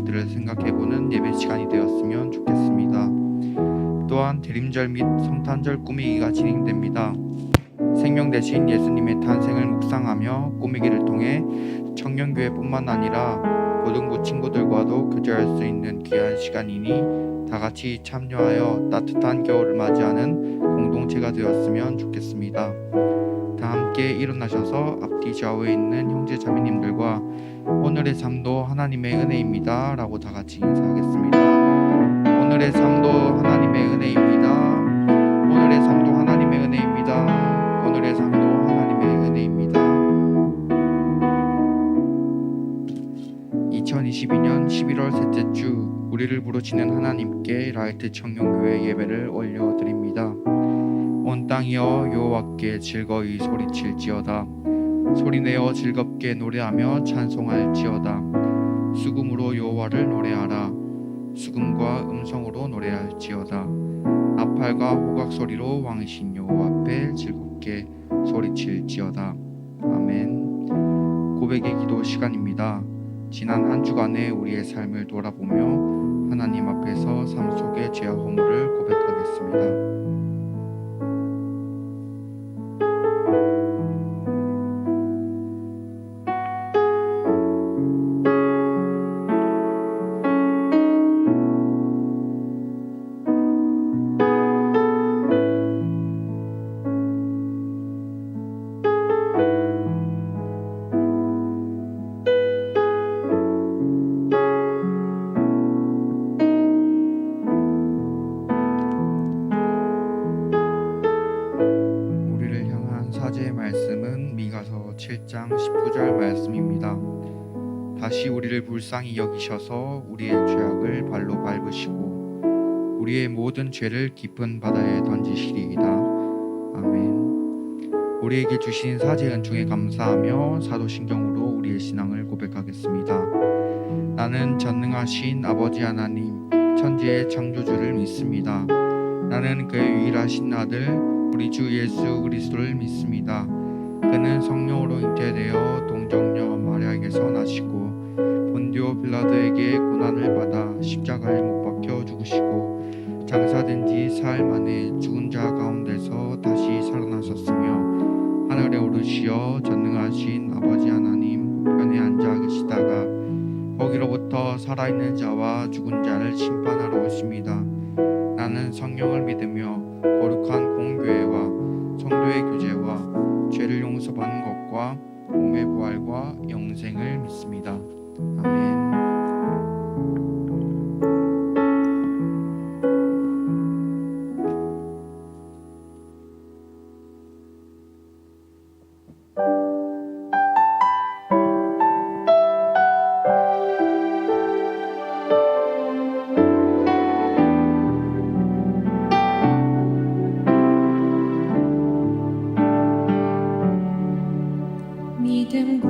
이야기들을 생각해보는 예배 시간이 되었으면 좋겠습니다. 또한 대림절 및 성탄절 꾸미기가 진행됩니다. 생명 대신 예수님의 탄생을 묵상하며 꾸미기를 통해 청년교회뿐만 아니라 고등부 친구들과도 교제할 수 있는 귀한 시간이니 다 같이 참여하여 따뜻한 겨울을 맞이하는 공동체가 되었으면 좋겠습니다. 다 함께 일어나셔서 앞뒤 좌우에 있는 형제 자매님들과 오늘의 삶도 하나님의 은혜입니다 라고 다 같이 인사하겠습니다. 오늘의 삶도 하나님의 은혜입니다. 오늘의 삶도 하나님의 은혜입니다. 오늘의 삶도 하나님의 은혜입니다. 2022년 11월 셋째 주 우리를 부르시는 하나님께 라이트 청년교회 예배를 올려드립니다. 온 땅이여 여호와께 즐거이 소리칠지어다. 소리내어 즐겁게 노래하며 찬송할지어다. 수금으로 여호와를 노래하라. 수금과 음성으로 노래할지어다. 나팔과 호각 소리로 왕이신 여호와 앞에 즐겁게 소리칠지어다. 아멘. 고백의 기도 시간입니다. 지난 한 주간의 우리의 삶을 돌아보며 하나님 앞에서 삶 속의 죄와 허물을 고백하겠습니다. 사제의 말씀은 미가서 7장 19절 말씀입니다. 다시 우리를 불쌍히 여기셔서 우리의 죄악을 발로 밟으시고 우리의 모든 죄를 깊은 바다에 던지시리이다. 아멘. 우리에게 주신 사제 은총에 감사하며 사도신경으로 우리의 신앙을 고백하겠습니다. 나는 전능하신 아버지 하나님 천지의 창조주를 믿습니다. 나는 그의 유일하신 아들 우리 주 예수 그리스도를 믿습니다. 그는 성령으로 잉태되어 동정녀 마리아에게서 나시고 본디오 빌라도에게 고난을 받아 십자가에 못 박혀 죽으시고 장사된 지 사흘 만에 죽은 자 가운데서 다시 살아나셨으며 하늘에 오르시어 전능하신 아버지 하나님 우편에 앉아 계시다가 거기로부터 살아있는 자와 죽은 자를 심판하러 오십니다. 나는 성령을 믿으며 거룩한 공교회와 성도의 교제와 죄를 용서받는 것과 몸의 부활과 영생을 믿습니다. 아멘. 믿음과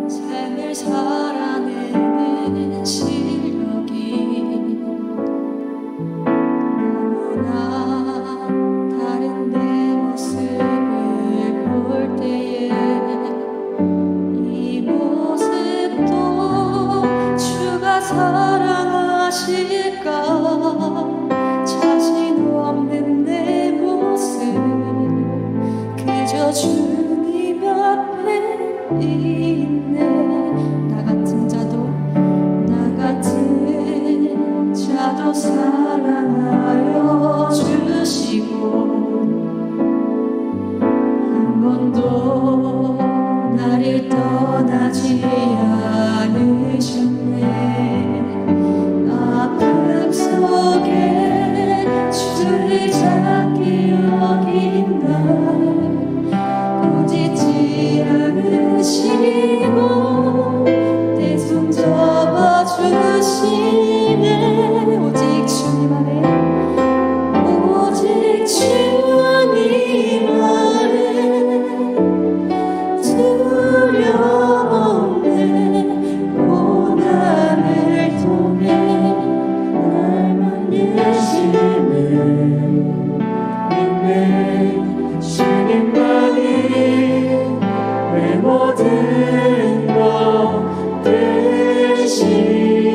삶을 살아내는 실력이 너무나 다른 내 모습을 볼 때에 이 모습도 주가 사랑하실까 자신 없는 내 모습 그저 주님 앞에 있네. 나 같은 자도 사랑하여 주시고 한 번도 나를 떠나지 않으셨네. 아픔 속에 주를 작게 여긴 날 꾸짖지 않으시고 내 손 잡아주시네. 오직 주님 안에 오직 주님 안에 두려움 없네. 고난을 통해 날 만드시네. 믿네 주님만이 내 모든 것 되시네.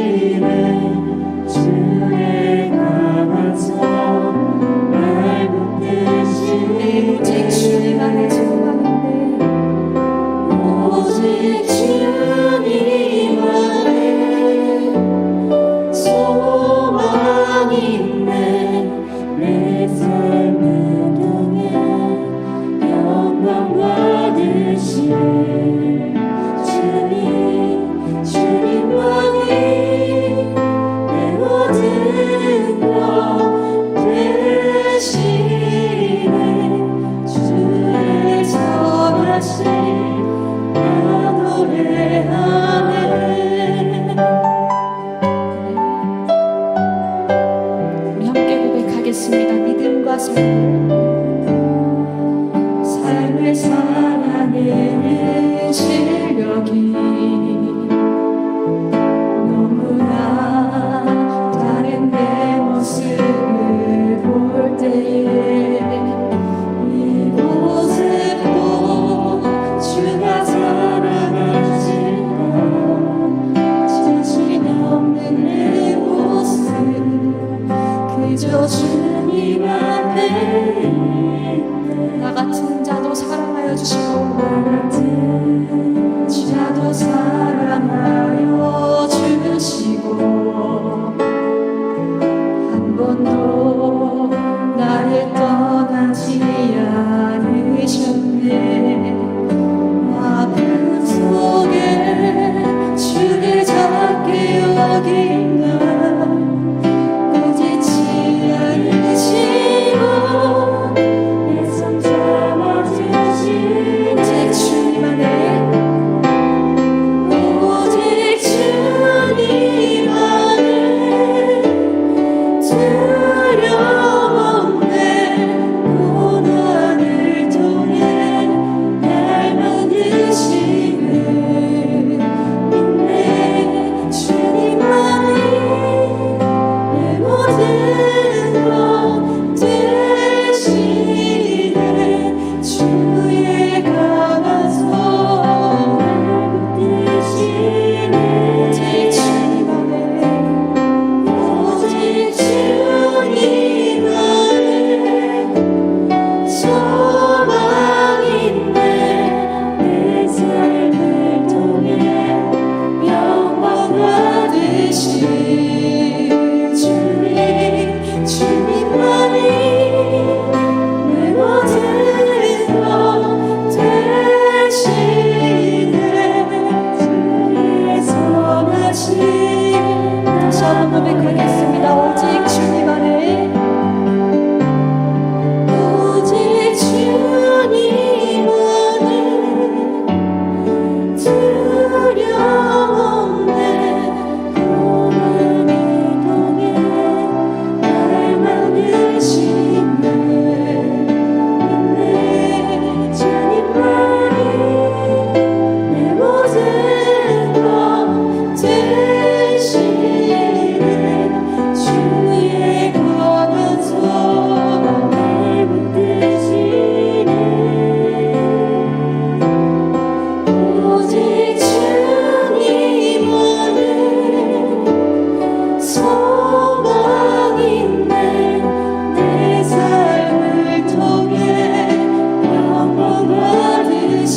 나 같은 자도 사랑하여 주시고 나 같은 자도 사랑하여 주시고 한 번도 나를 떠나지 않으셨네. 아픔 속에 주를 작게 여긴 나 꾸짖지 않으시고 내 손 잡아주신 오직 주님 안에 오직 주님 안에 두려움 없네. 고난을 통해 날 만드시네. 믿네. 주님만이 내 모든 것 되시네. 주의 강한 손 붙드시네. 오직 주님 안에 오직 주님 안에 소망 있네. 내 삶을 통해 영광 받으신 주님만이 내 모든 것 되시네. 주의 선하심 다시 한번 고백하겠습니다. 오직 주님 안에 오직 주님 안에 두려움 없네. 고난을 통해 날 만드시네. 믿네. 주님만이 내 모든 것 되시네. 주의 강한 손을 붙드시네. 오직 주님 안에 소망 있네. 내 삶을 통해 영광 받으신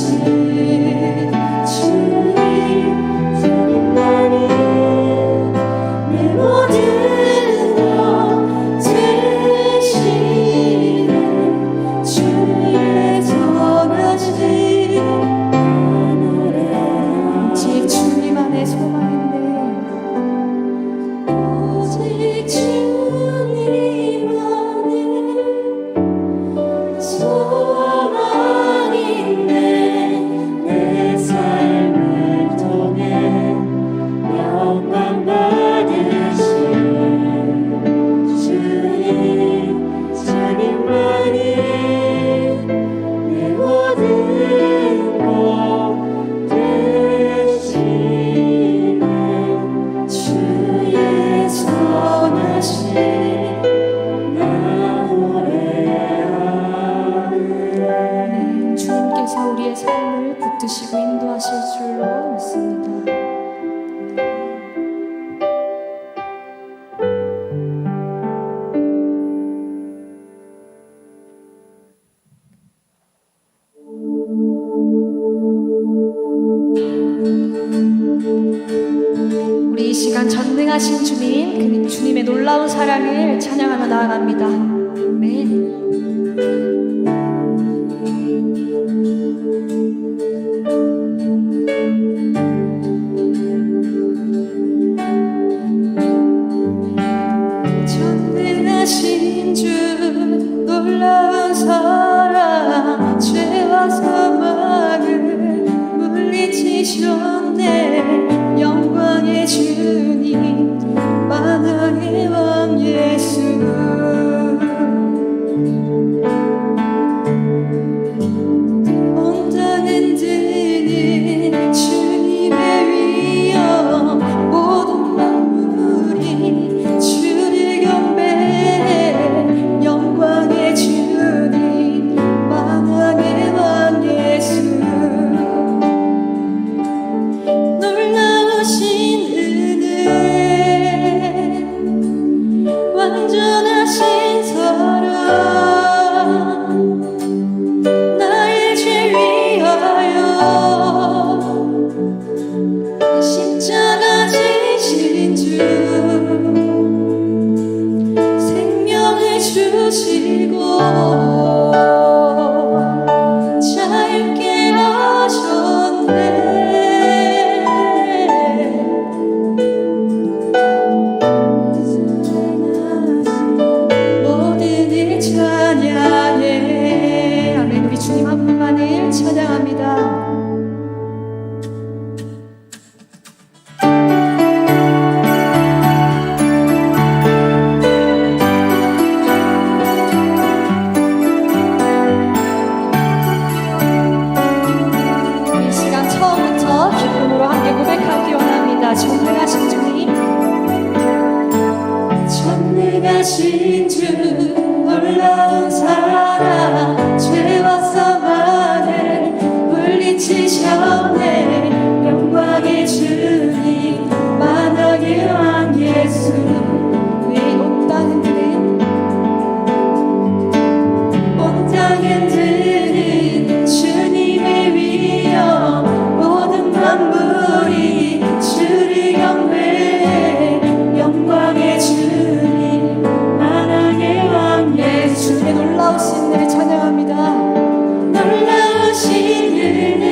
주님만이 내 모든 것 되시네. 주의 선하심 하늘에 오직 주님 안에 소망인데 오직 주님 안에 소망 있네. 내 삶을 통해 영광 받으신 주님만이 내 모든 것 되시네. 주의 선하심 나 노래하네. 주님께서 우리의 삶을 붙드시고 인도하실 줄로 믿습니다. 우리 이 시간 전능하신 주님, 그 주님의 놀라운 사랑을 찬양하며 나아갑니다. 아멘. 전능하신 주 놀라운 사랑 죄와 사망을 물리치셨네. 영광의 주님 만왕의 왕 예수 온 땅은 드는 주님의 위엄 모든 만물이 주를 경배해. 영광의 주님 만왕의 왕 예수 짧게 하셨네. 모든 일 찬양해. 아멘. 우리 주님 한 분만을 찬양합니다. 이 시간 처음부터 기쁨으로 함께 고백하기 원합니다. 전능하신 주님, 전능하신 주, 놀라운 사랑, 죄와 사망을 물리치셨네. 영광의 주님, 만왕의 왕 예수, 왜 온 땅 흔드는 주님의 위엄, 모든 만물이 주를 경배해. 영광의 주님, 만왕의 왕 예수. 주의 놀라우신 은혜를 찬양합니다. 놀라우신 은혜,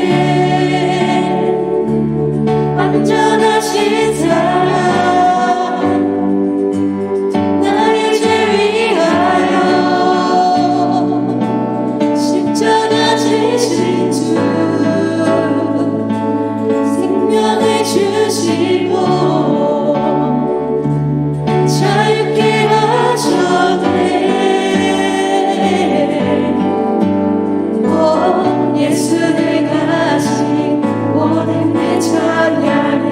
완전하신 사랑, 나의 죄 위하여 십자가 지신 주, 생명을 주시고 자유케 하셨네. 오 예수 능하신 모든 내 찬양해.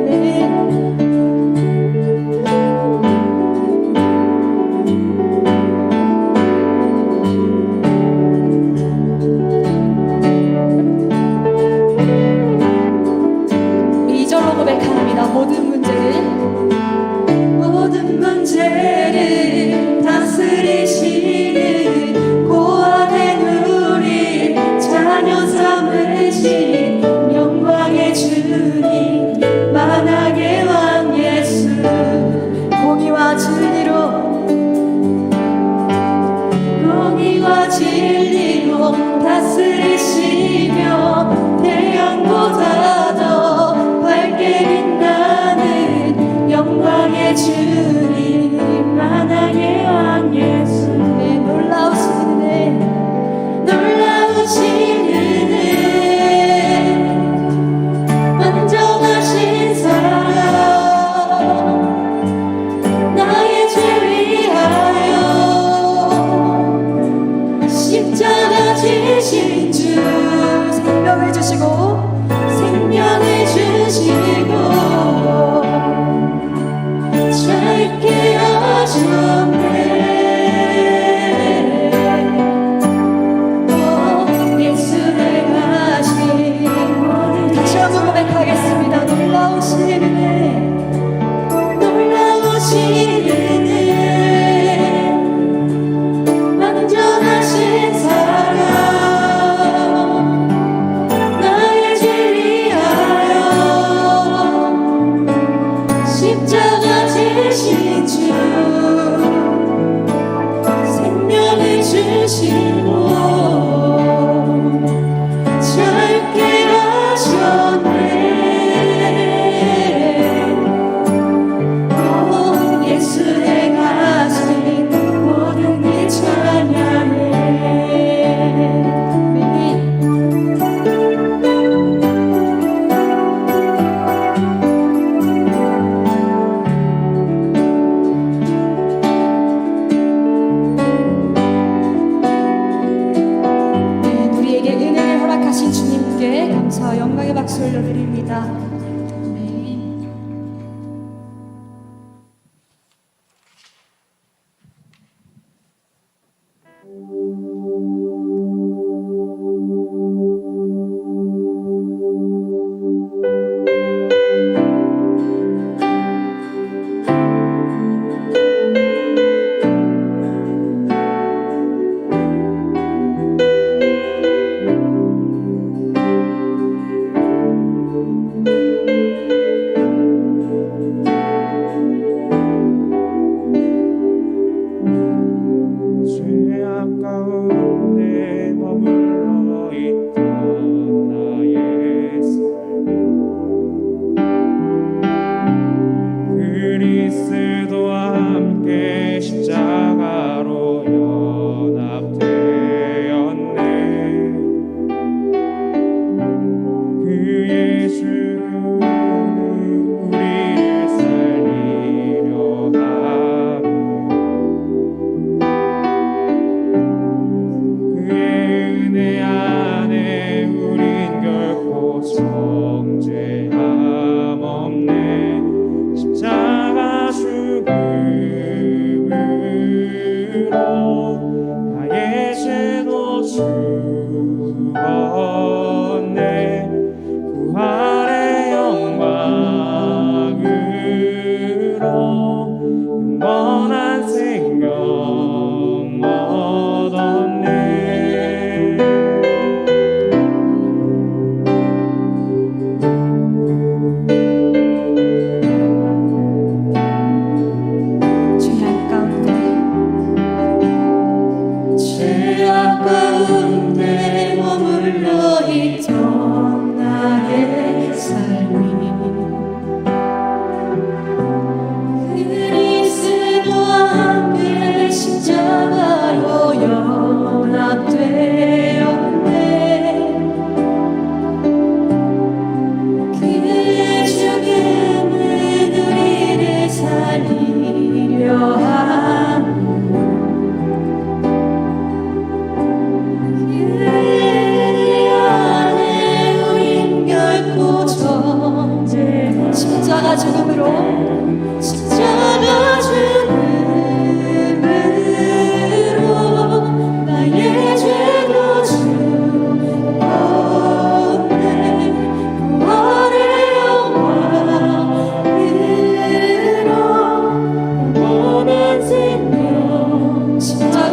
네. 이절로 고백합니다. 모든 문제를 다스리시는 고아된 우리 자녀 삼으신 영광의 주님, 만왕의 왕 예수. 공의와 진리로 다스리시며 태양보다 더 밝게 빛나는 영광의 주님, 만왕의 왕 예수. 네, 놀라우신 은혜, 놀라우신 은혜, 완전하신 사랑, 나의 죄 위하여 십자가 지신 주, 생명을 주시고 짧게 하셨네. 오 예수 능하신 모든. 다시 한번 고백하겠습니다. 놀라우신 은혜, 놀라우신 은혜, 완전하신 사랑, 나의 죄 위하여 십자가 지신 주, 생명을 주시고 짧게 하셨네. 오 예수 행하신 모든 일 찬양해. 우리에게 은혜를 허락하신 주님께 감사와 영광의 박수 올려드립니다. 아멘.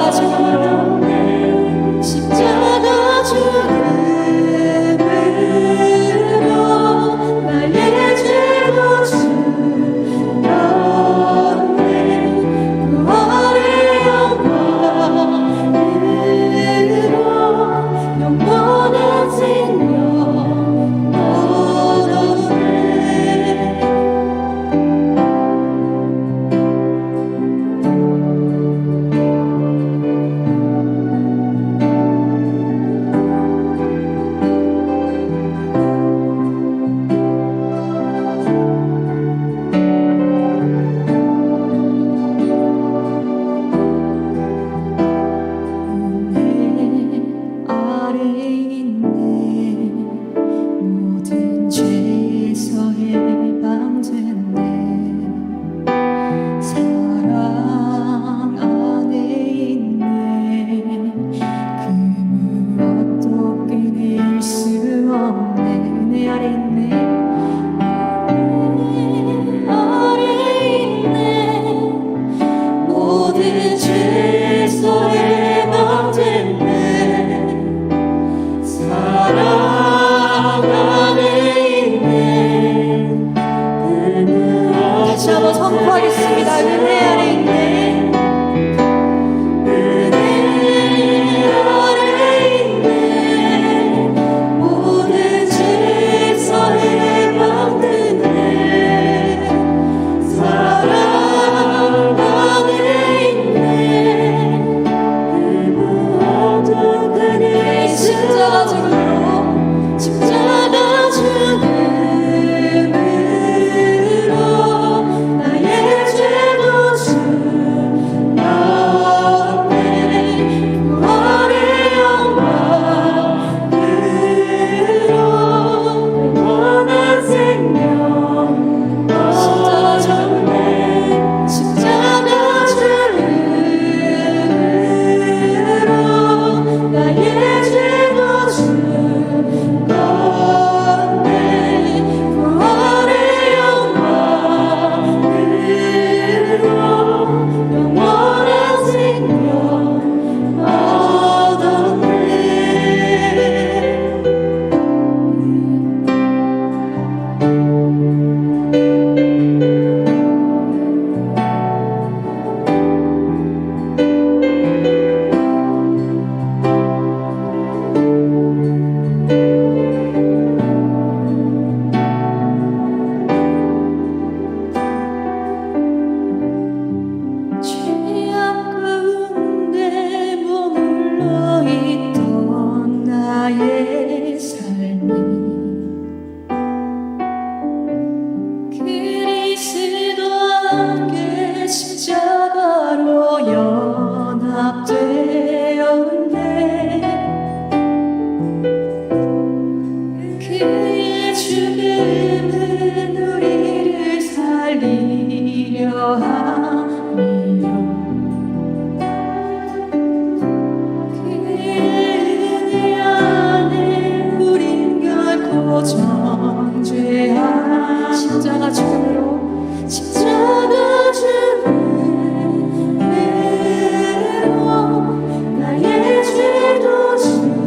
십자가 죽음으로 십자가 죽음으로 나의 죄도 죽었네. 구원의 영광으로 영원한 생명 얻었네. 아래 있네. 모든 죄에서 해방됐네. 사랑 안에 있네. 그 무엇도 끊을 수 없네. 은혜 아래 있네. 아래 있네. 모든 죄에서 해방됐네. 사랑 안에 있네. 다시 한번 선포하겠습니다. 은혜 아래 있네. 은혜 아래 있네. 모든 죄에서 해방됐네. 사랑 안에 있네. 십자가 죽음으로 십자가 죽음으로 나의 죄도 죽었네. 구원의 영광으로 영원한 생명 얻었네. 십자가 죽음으로 나의 죄도 죽었네. 구원의 영광으로 영원한 생명 얻었네. 죄악 가운데 머물러 있던 나의 삶이 그리스도 함께 십자가로 연합되었네. 그의 죽음은 우리를 살리려 함이요. 그의 은혜 안에 우린 결코 정죄한 십자가 죽음으로 십자가 죽음으로 나의 죄도 죽었네.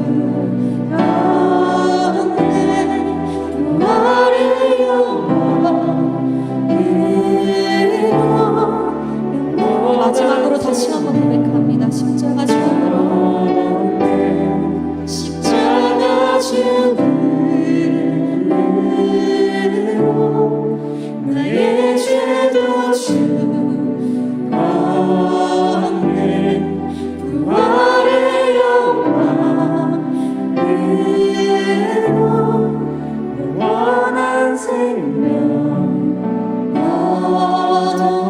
구원의 영광으로 마지막으로 다시 한번 고백합니다. 십자가 죽음으로 십자가 죽음으로 나의 죄도 죽었네. 구원의 영광으로 영원한 생명 얻었네.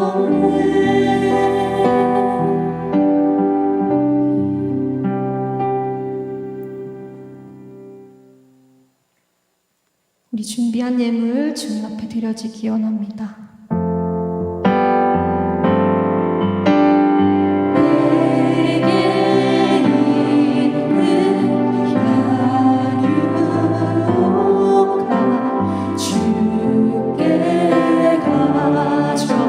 우리 준비한 예물 주님 앞에 드려지기 원합니다. 내게 있는 향유가 주께 가져와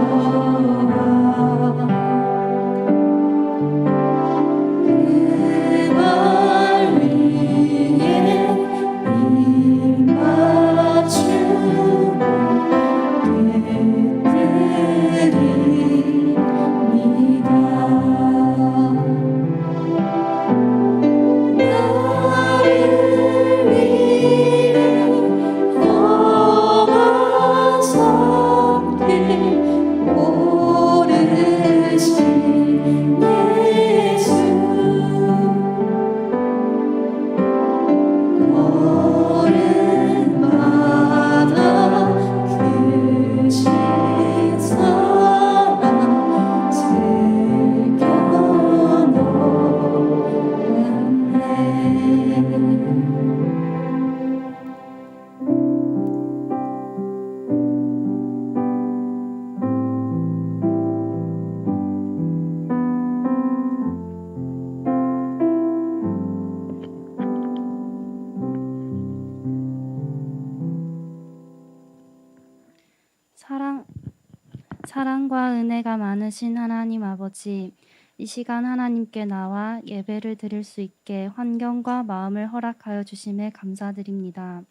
사랑과 은혜가 많으신 하나님 아버지, 이 시간 하나님께 나와 예배를 드릴 수 있게 환경과 마음을 허락하여 주심에 감사드립니다.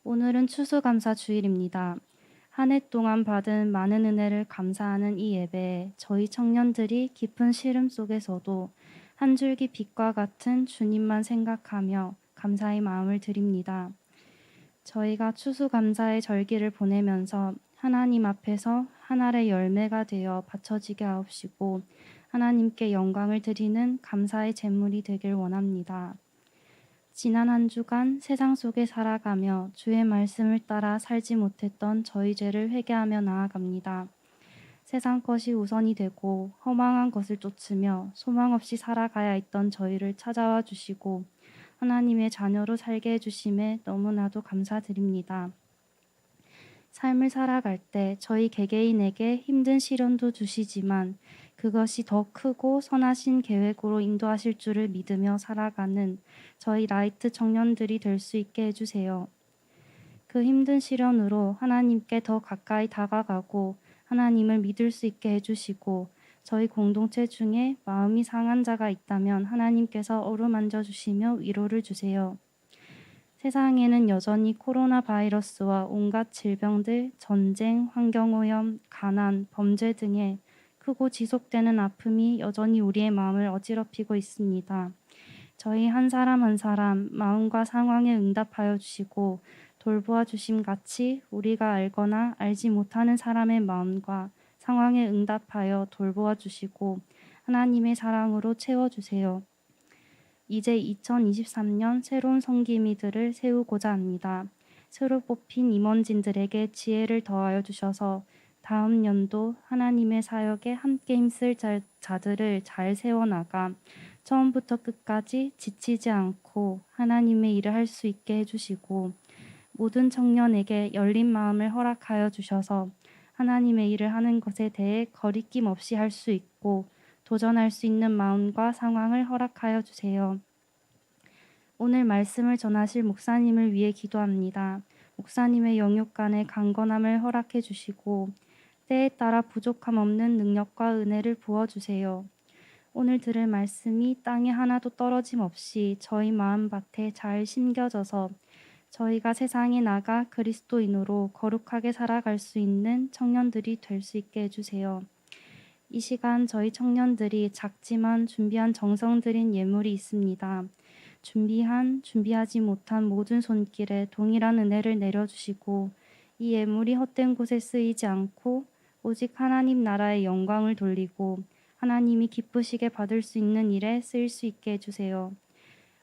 오늘은 추수감사 주일입니다. 한 해 동안 받은 많은 은혜를 감사하는 이 예배에 저희 청년들이 깊은 시름 속에서도 한 줄기 빛과 같은 주님만 생각하며 감사의 마음을 드립니다. 저희가 추수감사의 절기를 보내면서 하나님 앞에서 한 알의 열매가 되어 바쳐지게 하옵시고 하나님께 영광을 드리는 감사의 제물이 되길 원합니다. 지난 한 주간 세상 속에 살아가며 주의 말씀을 따라 살지 못했던 저희 죄를 회개하며 나아갑니다. 세상 것이 우선이 되고 허망한 것을 쫓으며 소망 없이 살아가야 했던 저희를 찾아와 주시고 하나님의 자녀로 살게 해주심에 너무나도 감사드립니다. 삶을 살아갈 때 저희 개개인에게 힘든 시련도 주시지만 그것이 더 크고 선하신 계획으로 인도하실 줄을 믿으며 살아가는 저희 라이트 청년들이 될 수 있게 해주세요. 그 힘든 시련으로 하나님께 더 가까이 다가가고 하나님을 믿을 수 있게 해주시고 저희 공동체 중에 마음이 상한 자가 있다면 하나님께서 어루만져 주시며 위로를 주세요. 세상에는 여전히 코로나 바이러스와 온갖 질병들, 전쟁, 환경오염, 가난, 범죄 등의 크고 지속되는 아픔이 여전히 우리의 마음을 어지럽히고 있습니다. 저희 한 사람 한 사람 마음과 상황에 응답하여 주시고 돌보아 주심 같이 우리가 알거나 알지 못하는 사람의 마음과 상황에 응답하여 돌보아 주시고 하나님의 사랑으로 채워주세요. 이제 2023년 새로운 섬김이들을 세우고자 합니다. 새로 뽑힌 임원진들에게 지혜를 더하여 주셔서 다음 연도 하나님의 사역에 함께 힘쓸 자들을 잘 세워나가 처음부터 끝까지 지치지 않고 하나님의 일을 할 수 있게 해주시고 모든 청년에게 열린 마음을 허락하여 주셔서 하나님의 일을 하는 것에 대해 거리낌 없이 할 수 있고 도전할 수 있는 마음과 상황을 허락하여 주세요. 오늘 말씀을 전하실 목사님을 위해 기도합니다. 목사님의 영육간의 강건함을 허락해 주시고 때에 따라 부족함 없는 능력과 은혜를 부어주세요. 오늘 들을 말씀이 땅에 하나도 떨어짐 없이 저희 마음밭에 잘 심겨져서 저희가 세상에 나가 그리스도인으로 거룩하게 살아갈 수 있는 청년들이 될 수 있게 해주세요. 이 시간 저희 청년들이 작지만 준비한 정성 들인 예물이 있습니다. 준비하지 못한 모든 손길에 동일한 은혜를 내려주시고 이 예물이 헛된 곳에 쓰이지 않고 오직 하나님 나라의 영광을 돌리고 하나님이 기쁘시게 받을 수 있는 일에 쓰일 수 있게 해주세요.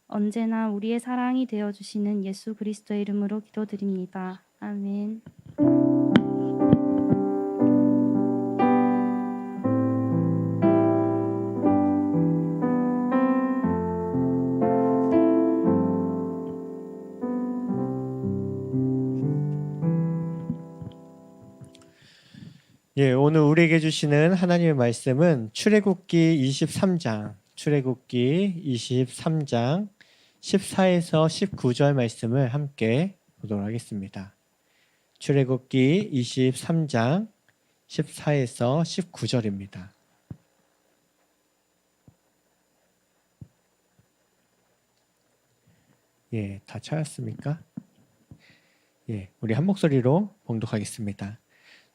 언제나 우리의 사랑이 되어주시는 예수 그리스도의 이름으로 기도드립니다. 아멘. 예, 오늘 우리에게 주시는 하나님의 말씀은 출애굽기 23장 14에서 19절 말씀을 함께 보도록 하겠습니다. 출애굽기 23장 14에서 19절입니다. 예, 다 찾았습니까? 예, 우리 한 목소리로 봉독하겠습니다.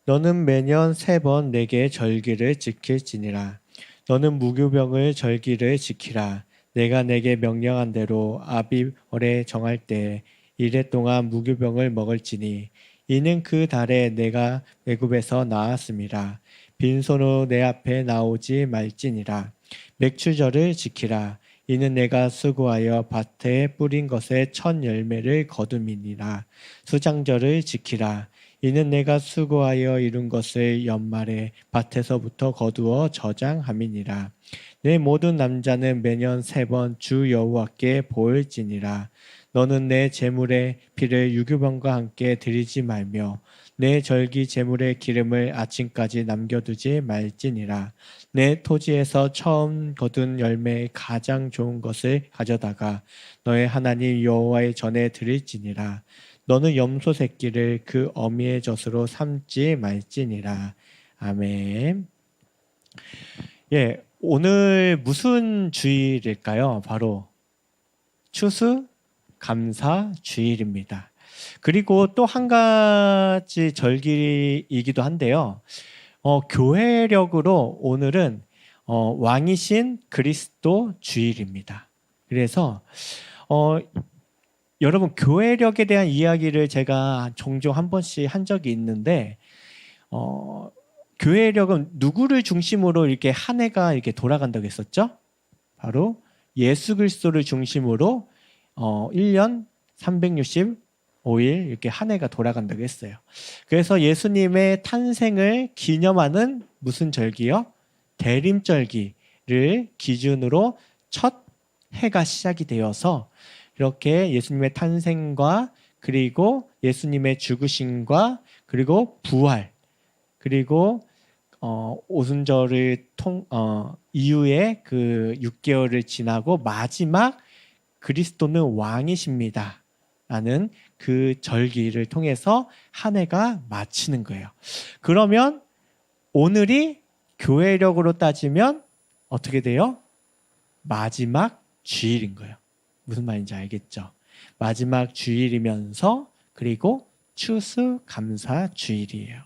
너는 매년 3번 내게 절기를 지킬지니라. 너는 무교병을 절기를 지키라. 내가 내게 명령한 대로 아비월에 정할 때 이래 동안 무교병을 먹을지니 이는 그 달에 내가 애굽에서 나았음이라. 빈손으로 내 앞에 나오지 말지니라. 맥추절을 지키라. 이는 내가 수고하여 밭에 뿌린 것의 첫 열매를 거둠이니라. 수장절을 지키라. 이는 내가 수고하여 이룬 것을 연말에 밭에서부터 거두어 저장함이니라. 내 모든 남자는 매년 3번 주 여호와께 보일지니라. 너는 내 제물의 피를 유교병과 함께 드리지 말며 내 절기 제물의 기름을 아침까지 남겨두지 말지니라. 내 토지에서 처음 거둔 열매의 가장 좋은 것을 가져다가 너의 하나님 여호와의 전에 드릴지니라. 너는 염소 새끼를 그 어미의 젖으로 삼지 말지니라. 아멘. 예, 오늘 무슨 주일일까요? 바로 추수감사 주일입니다. 그리고 또 한 가지 절기이기도 한데요. 교회력으로 오늘은 왕이신 그리스도 주일입니다. 그래서 여러분 교회력에 대한 이야기를 제가 종종 한 번씩 한 적이 있는데 교회력은 누구를 중심으로 이렇게 한 해가 이렇게 돌아간다고 했었죠? 바로 예수 그리스도를 중심으로 1년 365일 이렇게 한 해가 돌아간다고 했어요. 그래서 예수님의 탄생을 기념하는 무슨 절기요? 대림절기를 기준으로 첫 해가 시작이 되어서 이렇게 예수님의 탄생과 그리고 예수님의 죽으심과 그리고 부활 그리고 오순절을 이후에 그 6개월을 지나고 마지막 그리스도는 왕이십니다 라는 그 절기를 통해서 한 해가 마치는 거예요. 그러면 오늘이 교회력으로 따지면 어떻게 돼요? 마지막 주일인 거예요. 무슨 말인지 알겠죠? 마지막 주일이면서 그리고 추수감사 주일이에요.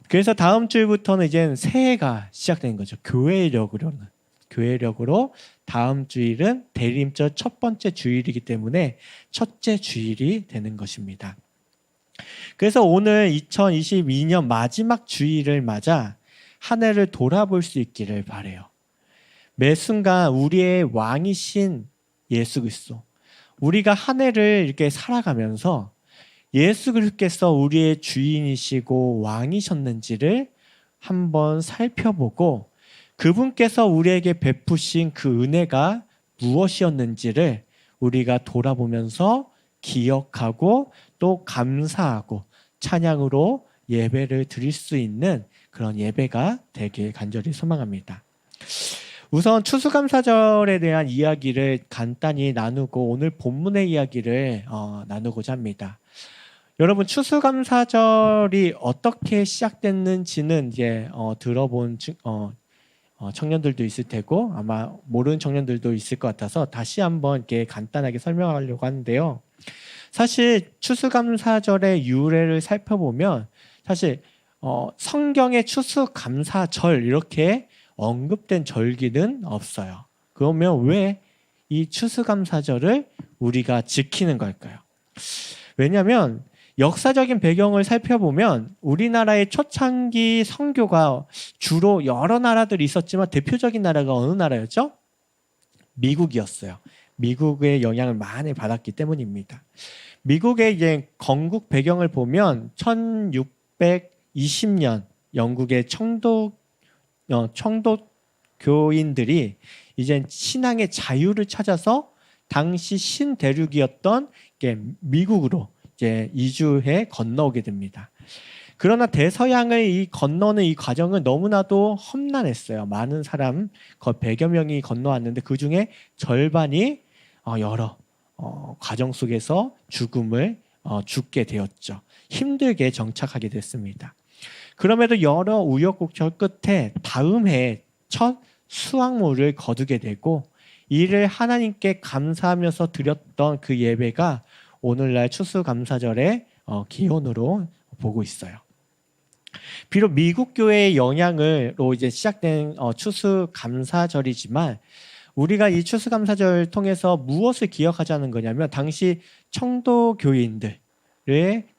그래서 다음 주일부터는 이제 새해가 시작되는 거죠. 교회력으로 다음 주일은 대림절 첫 번째 주일이기 때문에 첫째 주일이 되는 것입니다. 그래서 오늘 2022년 마지막 주일을 맞아 한 해를 돌아볼 수 있기를 바라요. 매 순간 우리의 왕이신 예수 그리스도, 우리가 한 해를 이렇게 살아가면서 예수 그리스도께서 우리의 주인이시고 왕이셨는지를 한번 살펴보고 그분께서 우리에게 베푸신 그 은혜가 무엇이었는지를 우리가 돌아보면서 기억하고 또 감사하고 찬양으로 예배를 드릴 수 있는 그런 예배가 되길 간절히 소망합니다. 우선 추수감사절에 대한 이야기를 간단히 나누고 오늘 본문의 이야기를 나누고자 합니다. 여러분 추수감사절이 어떻게 시작됐는지는 이제 들어본 청년들도 있을 테고 아마 모르는 청년들도 있을 것 같아서 다시 한번 이렇게 간단하게 설명하려고 하는데요. 사실 추수감사절의 유래를 살펴보면 사실 성경의 추수감사절 이렇게 언급된 절기는 없어요. 그러면 왜 이 추수감사절을 우리가 지키는 걸까요? 왜냐하면 역사적인 배경을 살펴보면 우리나라의 초창기 선교가 주로 여러 나라들이 있었지만 대표적인 나라가 어느 나라였죠? 미국이었어요. 미국의 영향을 많이 받았기 때문입니다. 미국의 이제 건국 배경을 보면 1620년 영국의 청도교인들이 이제 신앙의 자유를 찾아서 당시 신대륙이었던 미국으로 이제 이주해 건너오게 됩니다. 그러나 대서양을 건너는 이 과정은 너무나도 험난했어요. 많은 사람, 거의 100여 명이 건너왔는데 그 중에 절반이 여러 과정 속에서 죽게 되었죠. 힘들게 정착하게 됐습니다. 그럼에도 여러 우여곡절 끝에 다음 해에 첫 수확물을 거두게 되고 이를 하나님께 감사하면서 드렸던 그 예배가 오늘날 추수감사절의 기원으로 보고 있어요. 비록 미국 교회의 영향으로 이제 시작된 추수감사절이지만 우리가 이 추수감사절 통해서 무엇을 기억하자는 거냐면 당시 청도 교인들의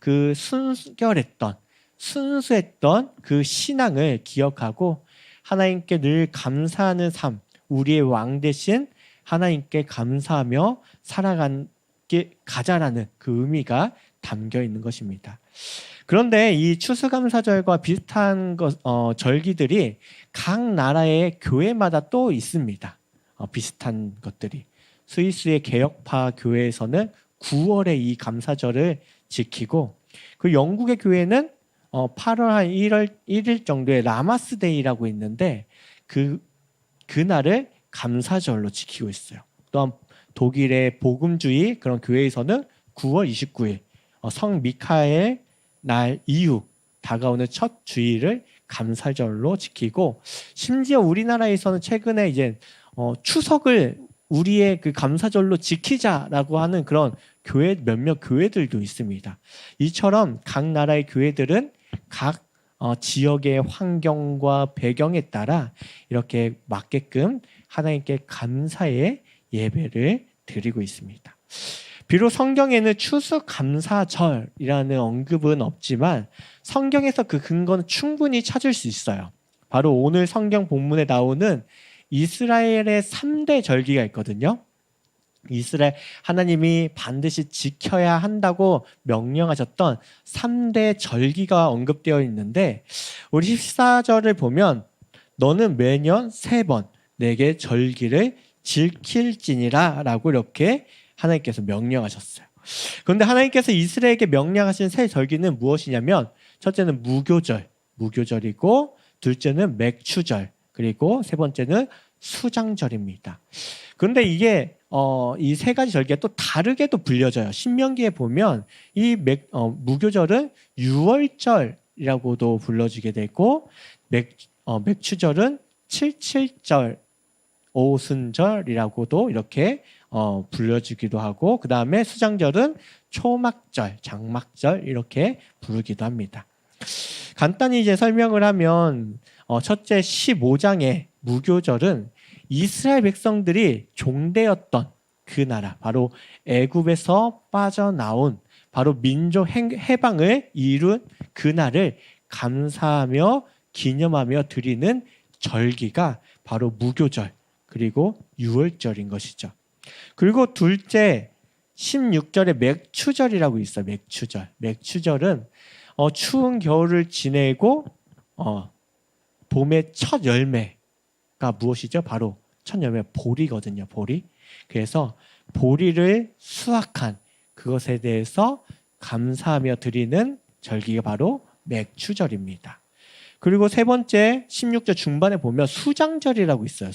그 순수했던 그 신앙을 기억하고 하나님께 늘 감사하는 삶, 우리의 왕 대신 하나님께 감사하며 가자라는 그 의미가 담겨 있는 것입니다. 그런데 이 추수감사절과 비슷한 절기들이 각 나라의 교회마다 또 있습니다. 비슷한 것들이. 스위스의 개혁파 교회에서는 9월에 이 감사절을 지키고 그 영국의 교회는 8월 한 1일 정도에 라마스데이라고 있는데 그날을 감사절로 지키고 있어요. 또한 독일의 복음주의 그런 교회에서는 9월 29일 성 미카엘 날 이후 다가오는 첫 주일을 감사절로 지키고, 심지어 우리나라에서는 최근에 이제 추석을 우리의 그 감사절로 지키자라고 하는 그런 몇몇 교회들도 있습니다. 이처럼 각 나라의 교회들은 각 지역의 환경과 배경에 따라 이렇게 맞게끔 하나님께 감사의 예배를 드리고 있습니다. 비록 성경에는 추수감사절이라는 언급은 없지만 성경에서 그 근거는 충분히 찾을 수 있어요. 바로 오늘 성경 본문에 나오는 이스라엘의 3대 절기가 있거든요. 이스라엘 하나님이 반드시 지켜야 한다고 명령하셨던 3대 절기가 언급되어 있는데, 우리 14절을 보면 너는 매년 3번 내게 절기를 지킬지니라 라고 이렇게 하나님께서 명령하셨어요. 그런데 하나님께서 이스라엘에게 명령하신 세 절기는 무엇이냐면, 첫째는 무교절이고, 둘째는 맥추절, 그리고 세 번째는 수장절입니다. 그런데 이게 이 세 가지 절기가 또 다르게도 불려져요. 신명기에 보면 이 무교절은 유월절이라고도 불러지게 되고, 맥추절은 칠칠절, 오순절이라고도 이렇게 불려지기도 하고, 그 다음에 수장절은 초막절, 장막절 이렇게 부르기도 합니다. 간단히 이제 설명을 하면 첫째 15장의 무교절은 이스라엘 백성들이 종되었던 그 나라, 바로 애굽에서 빠져나온 바로 민족 해방을 이룬 그날을 감사하며 기념하며 드리는 절기가 바로 무교절, 그리고 유월절인 것이죠. 그리고 둘째 16절에 맥추절이라고 있어요. 맥추절은 추운 겨울을 지내고 봄의 첫 열매가 무엇이죠? 바로 첫 열매 보리거든요. 보리. 그래서 보리를 수확한 그것에 대해서 감사하며 드리는 절기가 바로 맥추절입니다. 그리고 세 번째 16절 중반에 보면 수장절이라고 있어요.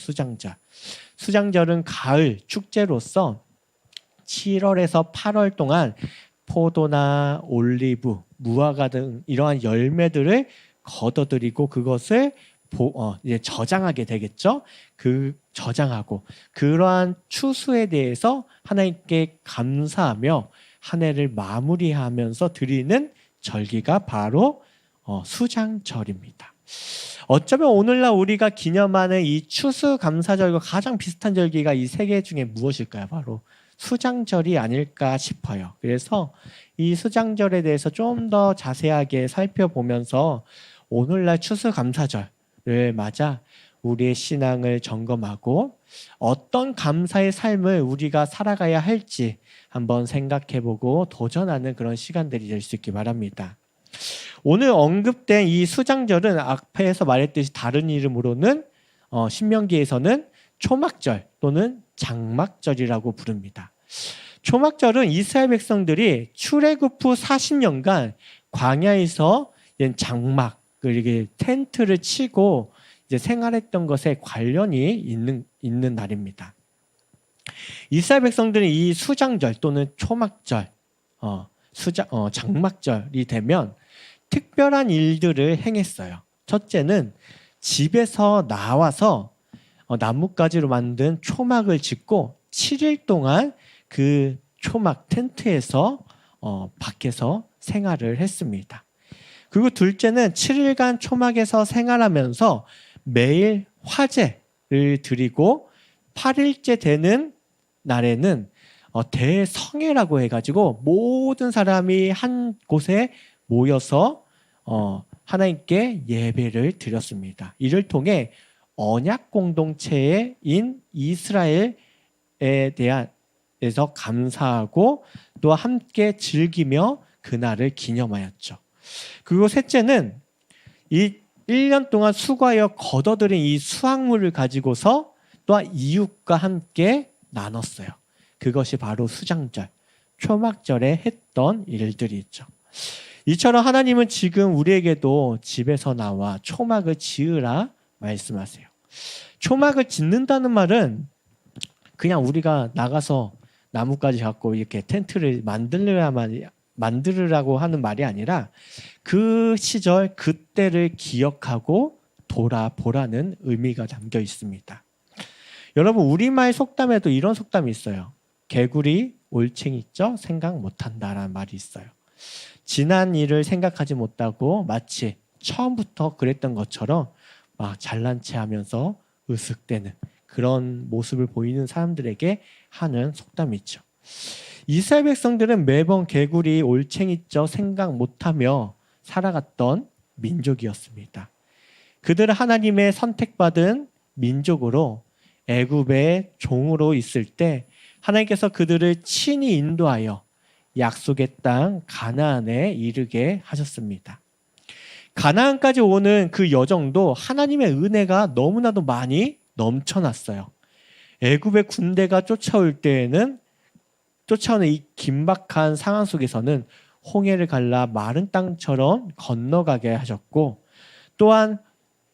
수장절은 가을 축제로서 7월에서 8월 동안 포도나 올리브, 무화과 등 이러한 열매들을 걷어들이고 그것을 이제 저장하게 되겠죠. 저장하고 그러한 추수에 대해서 하나님께 감사하며 한 해를 마무리하면서 드리는 절기가 바로 수장절입니다. 어쩌면 오늘날 우리가 기념하는 이 추수감사절과 가장 비슷한 절기가 이 세 개 중에 무엇일까요? 바로 수장절이 아닐까 싶어요. 그래서 이 수장절에 대해서 좀 더 자세하게 살펴보면서 오늘날 추수감사절을 맞아 우리의 신앙을 점검하고 어떤 감사의 삶을 우리가 살아가야 할지 한번 생각해보고 도전하는 그런 시간들이 될 수 있기 바랍니다. 오늘 언급된 이 수장절은 앞에서 말했듯이 다른 이름으로는 신명기에서는 초막절 또는 장막절이라고 부릅니다. 초막절은 이스라엘 백성들이 출애굽 후 40년간 광야에서 장막, 이렇게 텐트를 치고 이제 생활했던 것에 관련이 있는 날입니다. 이스라엘 백성들은 이 수장절 또는 초막절, 장막절이 되면 특별한 일들을 행했어요. 첫째는 집에서 나와서 나뭇가지로 만든 초막을 짓고 7일 동안 그 초막 텐트에서 밖에서 생활을 했습니다. 그리고 둘째는 7일간 초막에서 생활하면서 매일 화제를 드리고 8일째 되는 날에는 대성회라고 해가지고 모든 사람이 한 곳에 모여서 하나님께 예배를 드렸습니다. 이를 통해 언약 공동체인 이스라엘에 대해서 감사하고 또 함께 즐기며 그날을 기념하였죠. 그리고 셋째는 이 1년 동안 수고하여 거둬들인 이 수확물을 가지고서 또한 이웃과 함께 나눴어요. 그것이 바로 수장절, 초막절에 했던 일들이 있죠. 이처럼 하나님은 지금 우리에게도 집에서 나와 초막을 지으라 말씀하세요. 초막을 짓는다는 말은 그냥 우리가 나가서 나뭇가지 갖고 이렇게 텐트를 만들려야만 만들으라고 하는 말이 아니라 그 시절 그때를 기억하고 돌아보라는 의미가 담겨 있습니다. 여러분, 우리말 속담에도 이런 속담이 있어요. 개구리 올챙이 쪄 생각 못한다라는 말이 있어요. 지난 일을 생각하지 못하고 마치 처음부터 그랬던 것처럼 막 잘난 체 하면서 으쓱대는 그런 모습을 보이는 사람들에게 하는 속담이죠. 이스라엘 백성들은 매번 개구리 올챙이 쪄 생각 못하며 살아갔던 민족이었습니다. 그들은 하나님의 선택받은 민족으로 애굽의 종으로 있을 때 하나님께서 그들을 친히 인도하여 약속의 땅 가나안에 이르게 하셨습니다. 가나안까지 오는 그 여정도 하나님의 은혜가 너무나도 많이 넘쳐났어요. 애굽의 군대가 쫓아올 때에는 쫓아오는 이 긴박한 상황 속에서는 홍해를 갈라 마른 땅처럼 건너가게 하셨고, 또한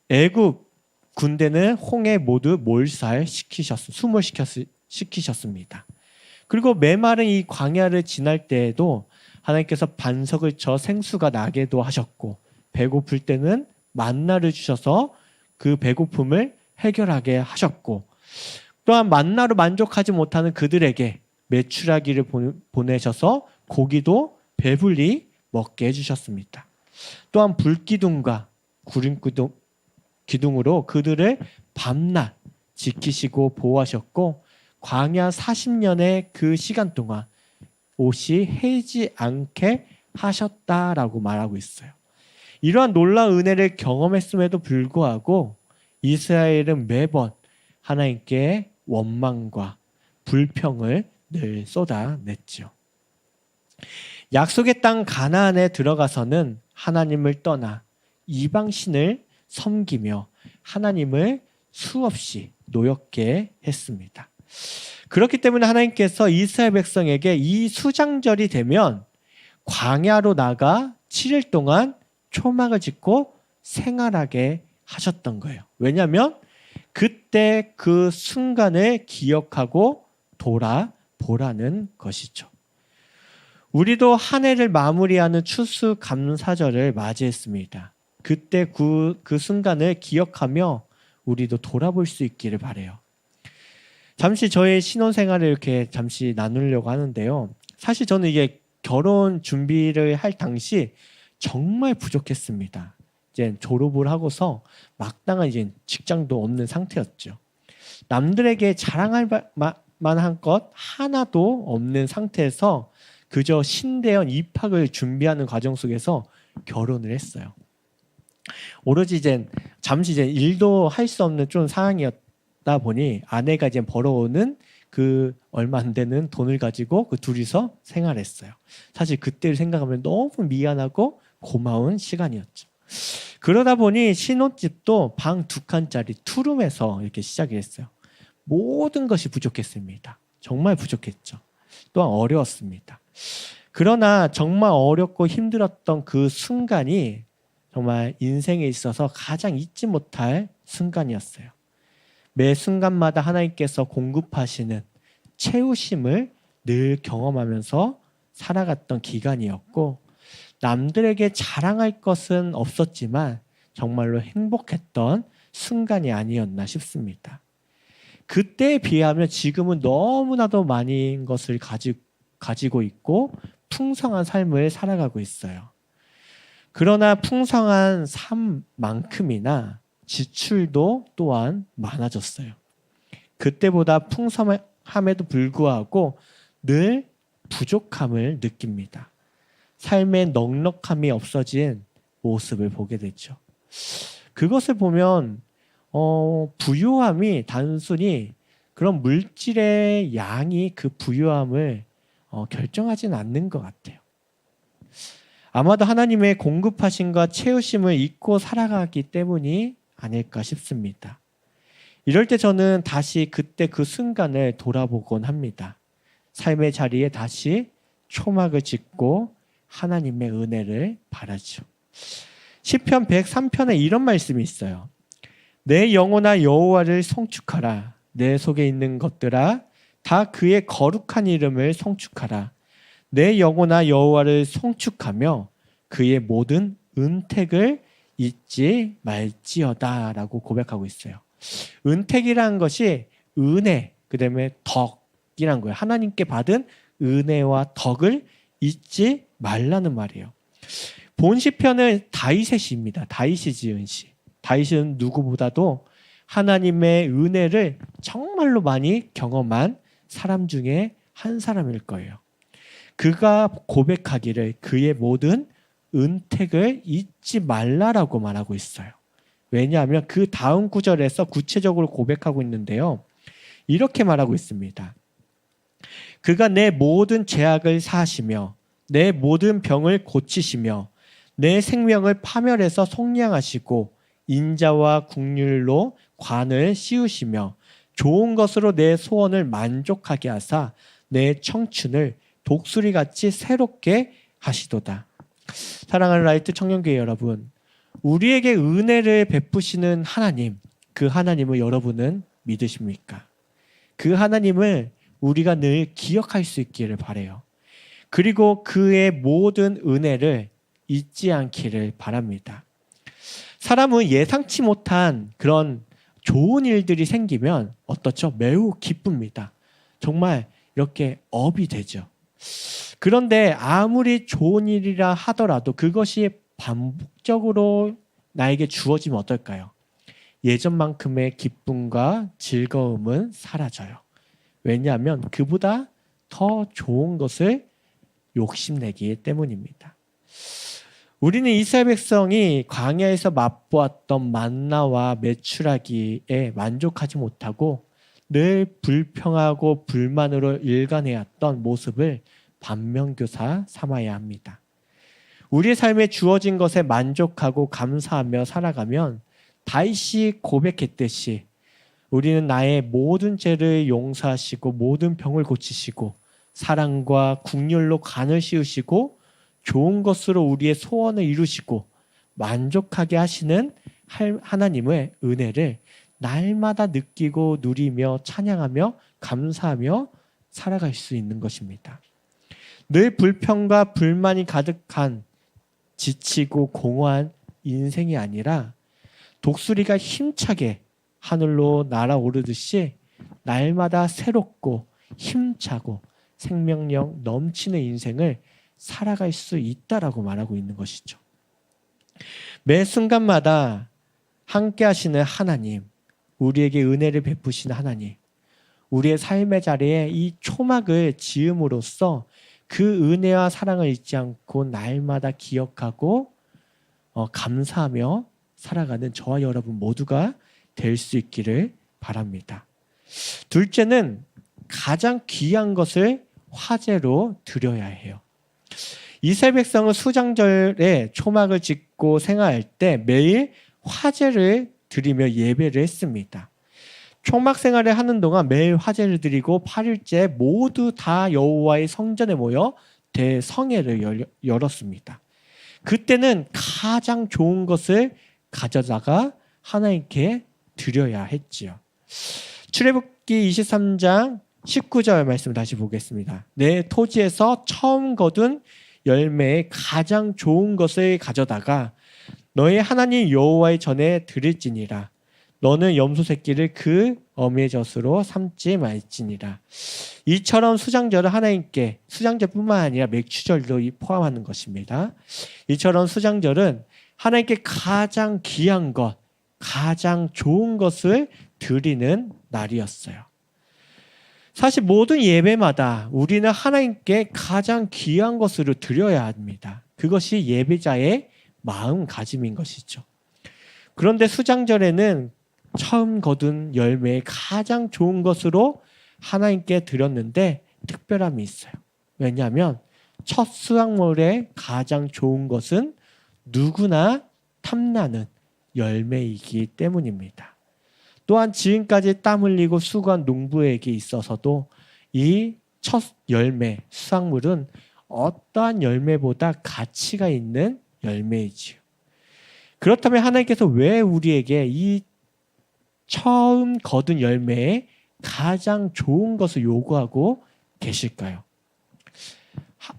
애굽 군대는 홍해 모두 숨을 시키셨습니다. 그리고 메마른 이 광야를 지날 때에도 하나님께서 반석을 쳐 생수가 나게도 하셨고, 배고플 때는 만나를 주셔서 그 배고픔을 해결하게 하셨고, 또한 만나로 만족하지 못하는 그들에게 메추라기를 보내셔서 고기도 배불리 먹게 해주셨습니다. 또한 불기둥과 기둥으로 그들을 밤낮 지키시고 보호하셨고, 광야 40년의 그 시간 동안 옷이 해지 않게 하셨다라고 말하고 있어요. 이러한 놀라운 은혜를 경험했음에도 불구하고 이스라엘은 매번 하나님께 원망과 불평을 늘 쏟아냈죠. 약속의 땅 가나안에 들어가서는 하나님을 떠나 이방신을 섬기며 하나님을 수없이 노엽게 했습니다. 그렇기 때문에 하나님께서 이스라엘 백성에게 이 수장절이 되면 광야로 나가 7일 동안 초막을 짓고 생활하게 하셨던 거예요. 왜냐하면 그때 그 순간을 기억하고 돌아보라는 것이죠. 우리도 한 해를 마무리하는 추수감사절을 맞이했습니다. 그때 그 순간을 기억하며 우리도 돌아볼 수 있기를 바라요. 잠시 저의 신혼생활을 이렇게 잠시 나누려고 하는데요. 사실 저는 이게 결혼 준비를 할 당시 정말 부족했습니다. 이제 졸업을 하고서 마땅한 이제 직장도 없는 상태였죠. 남들에게 자랑할 만한 것 하나도 없는 상태에서 그저 신대원 입학을 준비하는 과정 속에서 결혼을 했어요. 오로지 잠시 일도 할 수 없는 좀 상황이었다 보니 아내가 벌어오는 그 얼마 안 되는 돈을 가지고 그 둘이서 생활했어요. 사실 그때를 생각하면 너무 미안하고 고마운 시간이었죠. 그러다 보니 신혼집도 방 2칸짜리 투룸에서 이렇게 시작을 했어요. 모든 것이 부족했습니다. 정말 부족했죠. 또한 어려웠습니다. 그러나 정말 어렵고 힘들었던 그 순간이 정말 인생에 있어서 가장 잊지 못할 순간이었어요. 매 순간마다 하나님께서 공급하시는 채우심을 늘 경험하면서 살아갔던 기간이었고, 남들에게 자랑할 것은 없었지만 정말로 행복했던 순간이 아니었나 싶습니다. 그때에 비하면 지금은 너무나도 많은 것을 가지고 있고 풍성한 삶을 살아가고 있어요. 그러나 풍성한 삶만큼이나 지출도 또한 많아졌어요. 그때보다 풍성함에도 불구하고 늘 부족함을 느낍니다. 삶의 넉넉함이 없어진 모습을 보게 되죠. 그것을 보면 부유함이 단순히 그런 물질의 양이 그 부유함을 결정하지는 않는 것 같아요. 아마도 하나님의 공급하심과 채우심을 잊고 살아가기 때문이 아닐까 싶습니다. 이럴 때 저는 다시 그때 그 순간을 돌아보곤 합니다. 삶의 자리에 다시 초막을 짓고 하나님의 은혜를 바라죠. 시편 103편에 이런 말씀이 있어요. 내 영혼아 여호와를 송축하라. 내 속에 있는 것들아 다 그의 거룩한 이름을 송축하라. 내 영혼아 여호와를 송축하며 그의 모든 은택을 잊지 말지어다라고 고백하고 있어요. 은택이라는 것이 은혜, 그다음에 덕이란 거예요. 하나님께 받은 은혜와 덕을 잊지 말라는 말이에요. 본 시편은 다윗의 시입니다. 다윗이 지은 시. 다윗은 누구보다도 하나님의 은혜를 정말로 많이 경험한 사람 중에 한 사람일 거예요. 그가 고백하기를 그의 모든 은택을 잊지 말라라고 말하고 있어요. 왜냐하면 그 다음 구절에서 구체적으로 고백하고 있는데요. 이렇게 말하고 있습니다. 그가 내 모든 죄악을 사하시며 내 모든 병을 고치시며 내 생명을 파멸해서 속량하시고 인자와 국률로 관을 씌우시며 좋은 것으로 내 소원을 만족하게 하사 내 청춘을 독수리같이 새롭게 하시도다. 사랑하는 라이트 청년교회 여러분, 우리에게 은혜를 베푸시는 하나님, 그 하나님을 여러분은 믿으십니까? 그 하나님을 우리가 늘 기억할 수 있기를 바라요. 그리고 그의 모든 은혜를 잊지 않기를 바랍니다. 사람은 예상치 못한 그런 좋은 일들이 생기면 어떻죠? 매우 기쁩니다. 정말 이렇게 업이 되죠. 그런데 아무리 좋은 일이라 하더라도 그것이 반복적으로 나에게 주어지면 어떨까요? 예전만큼의 기쁨과 즐거움은 사라져요. 왜냐하면 그보다 더 좋은 것을 욕심내기 때문입니다. 우리는 이스라엘 백성이 광야에서 맛보았던 만나와 메추라기에 만족하지 못하고 늘 불평하고 불만으로 일관해왔던 모습을 반면교사 삼아야 합니다. 우리의 삶에 주어진 것에 만족하고 감사하며 살아가면 다윗이 고백했듯이 우리는 나의 모든 죄를 용서하시고 모든 병을 고치시고 사랑과 국률로 간을 씌우시고 좋은 것으로 우리의 소원을 이루시고 만족하게 하시는 하나님의 은혜를 날마다 느끼고 누리며 찬양하며 감사하며 살아갈 수 있는 것입니다. 늘 불평과 불만이 가득한 지치고 공허한 인생이 아니라 독수리가 힘차게 하늘로 날아오르듯이 날마다 새롭고 힘차고 생명력 넘치는 인생을 살아갈 수 있다라고 말하고 있는 것이죠. 매 순간마다 함께 하시는 하나님, 우리에게 은혜를 베푸시는 하나님, 우리의 삶의 자리에 이 초막을 지음으로써 그 은혜와 사랑을 잊지 않고 날마다 기억하고 감사하며 살아가는 저와 여러분 모두가 될 수 있기를 바랍니다. 둘째는 가장 귀한 것을 화제로 드려야 해요. 이스라엘 백성은 수장절에 초막을 짓고 생활할 때 매일 화제를 드리며 예배를 했습니다. 초막 생활을 하는 동안 매일 화제를 드리고 8일째 모두 다 여호와의 성전에 모여 대성회를 열었습니다. 그때는 가장 좋은 것을 가져다가 하나님께 드려야 했지요. 출애굽기 23장 19절 말씀 다시 보겠습니다. 내 토지에서 처음 거둔 열매의 가장 좋은 것을 가져다가 너의 하나님 여호와의 전에 드릴지니라. 너는 염소 새끼를 그 어미의 젖으로 삼지 말지니라. 이처럼 수장절은 하나님께, 수장절뿐만 아니라 맥추절도 포함하는 것입니다. 이처럼 수장절은 하나님께 가장 귀한 것, 가장 좋은 것을 드리는 날이었어요. 사실 모든 예배마다 우리는 하나님께 가장 귀한 것으로 드려야 합니다. 그것이 예배자의 마음가짐인 것이죠. 그런데 수장절에는 처음 거둔 열매의 가장 좋은 것으로 하나님께 드렸는데 특별함이 있어요. 왜냐하면 첫 수확물의 가장 좋은 것은 누구나 탐나는 열매이기 때문입니다. 또한 지금까지 땀 흘리고 수고한 농부에게 있어서도 이 첫 열매, 수확물은 어떠한 열매보다 가치가 있는 열매이지요. 그렇다면 하나님께서 왜 우리에게 이 처음 거둔 열매에 가장 좋은 것을 요구하고 계실까요?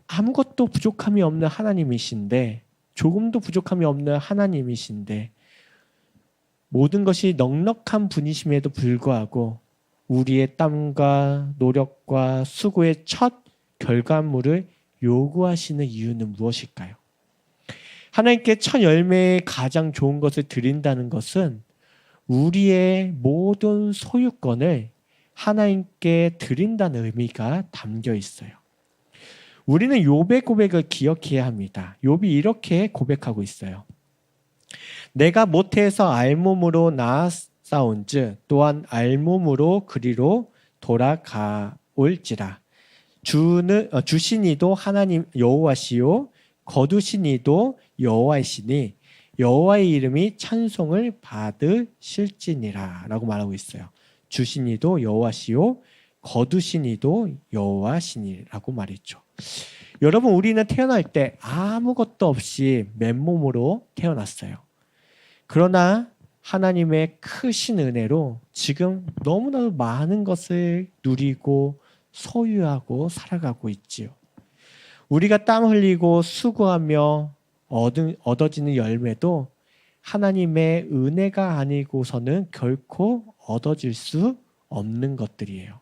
아무것도 부족함이 없는 하나님이신데, 조금도 부족함이 없는 하나님이신데, 모든 것이 넉넉한 분이심에도 불구하고 우리의 땀과 노력과 수고의 첫 결과물을 요구하시는 이유는 무엇일까요? 하나님께 첫 열매의 가장 좋은 것을 드린다는 것은 우리의 모든 소유권을 하나님께 드린다는 의미가 담겨 있어요. 우리는 욥의 고백을 기억해야 합니다. 욥이 이렇게 고백하고 있어요. 내가 모태에서 알몸으로 나았사온즉 또한 알몸으로 그리로 돌아가올지라. 주시니도 하나님 여호와시요 거두시니도 여호와이시니 여호와의 이름이 찬송을 받으실지니라 라고 말하고 있어요. 주시니도 여호와시요 거두시니도 여호와시니라고 말했죠. 여러분, 우리는 태어날 때 아무것도 없이 맨몸으로 태어났어요. 그러나 하나님의 크신 은혜로 지금 너무나도 많은 것을 누리고 소유하고 살아가고 있지요. 우리가 땀 흘리고 수고하며 얻어지는 열매도 하나님의 은혜가 아니고서는 결코 얻어질 수 없는 것들이에요.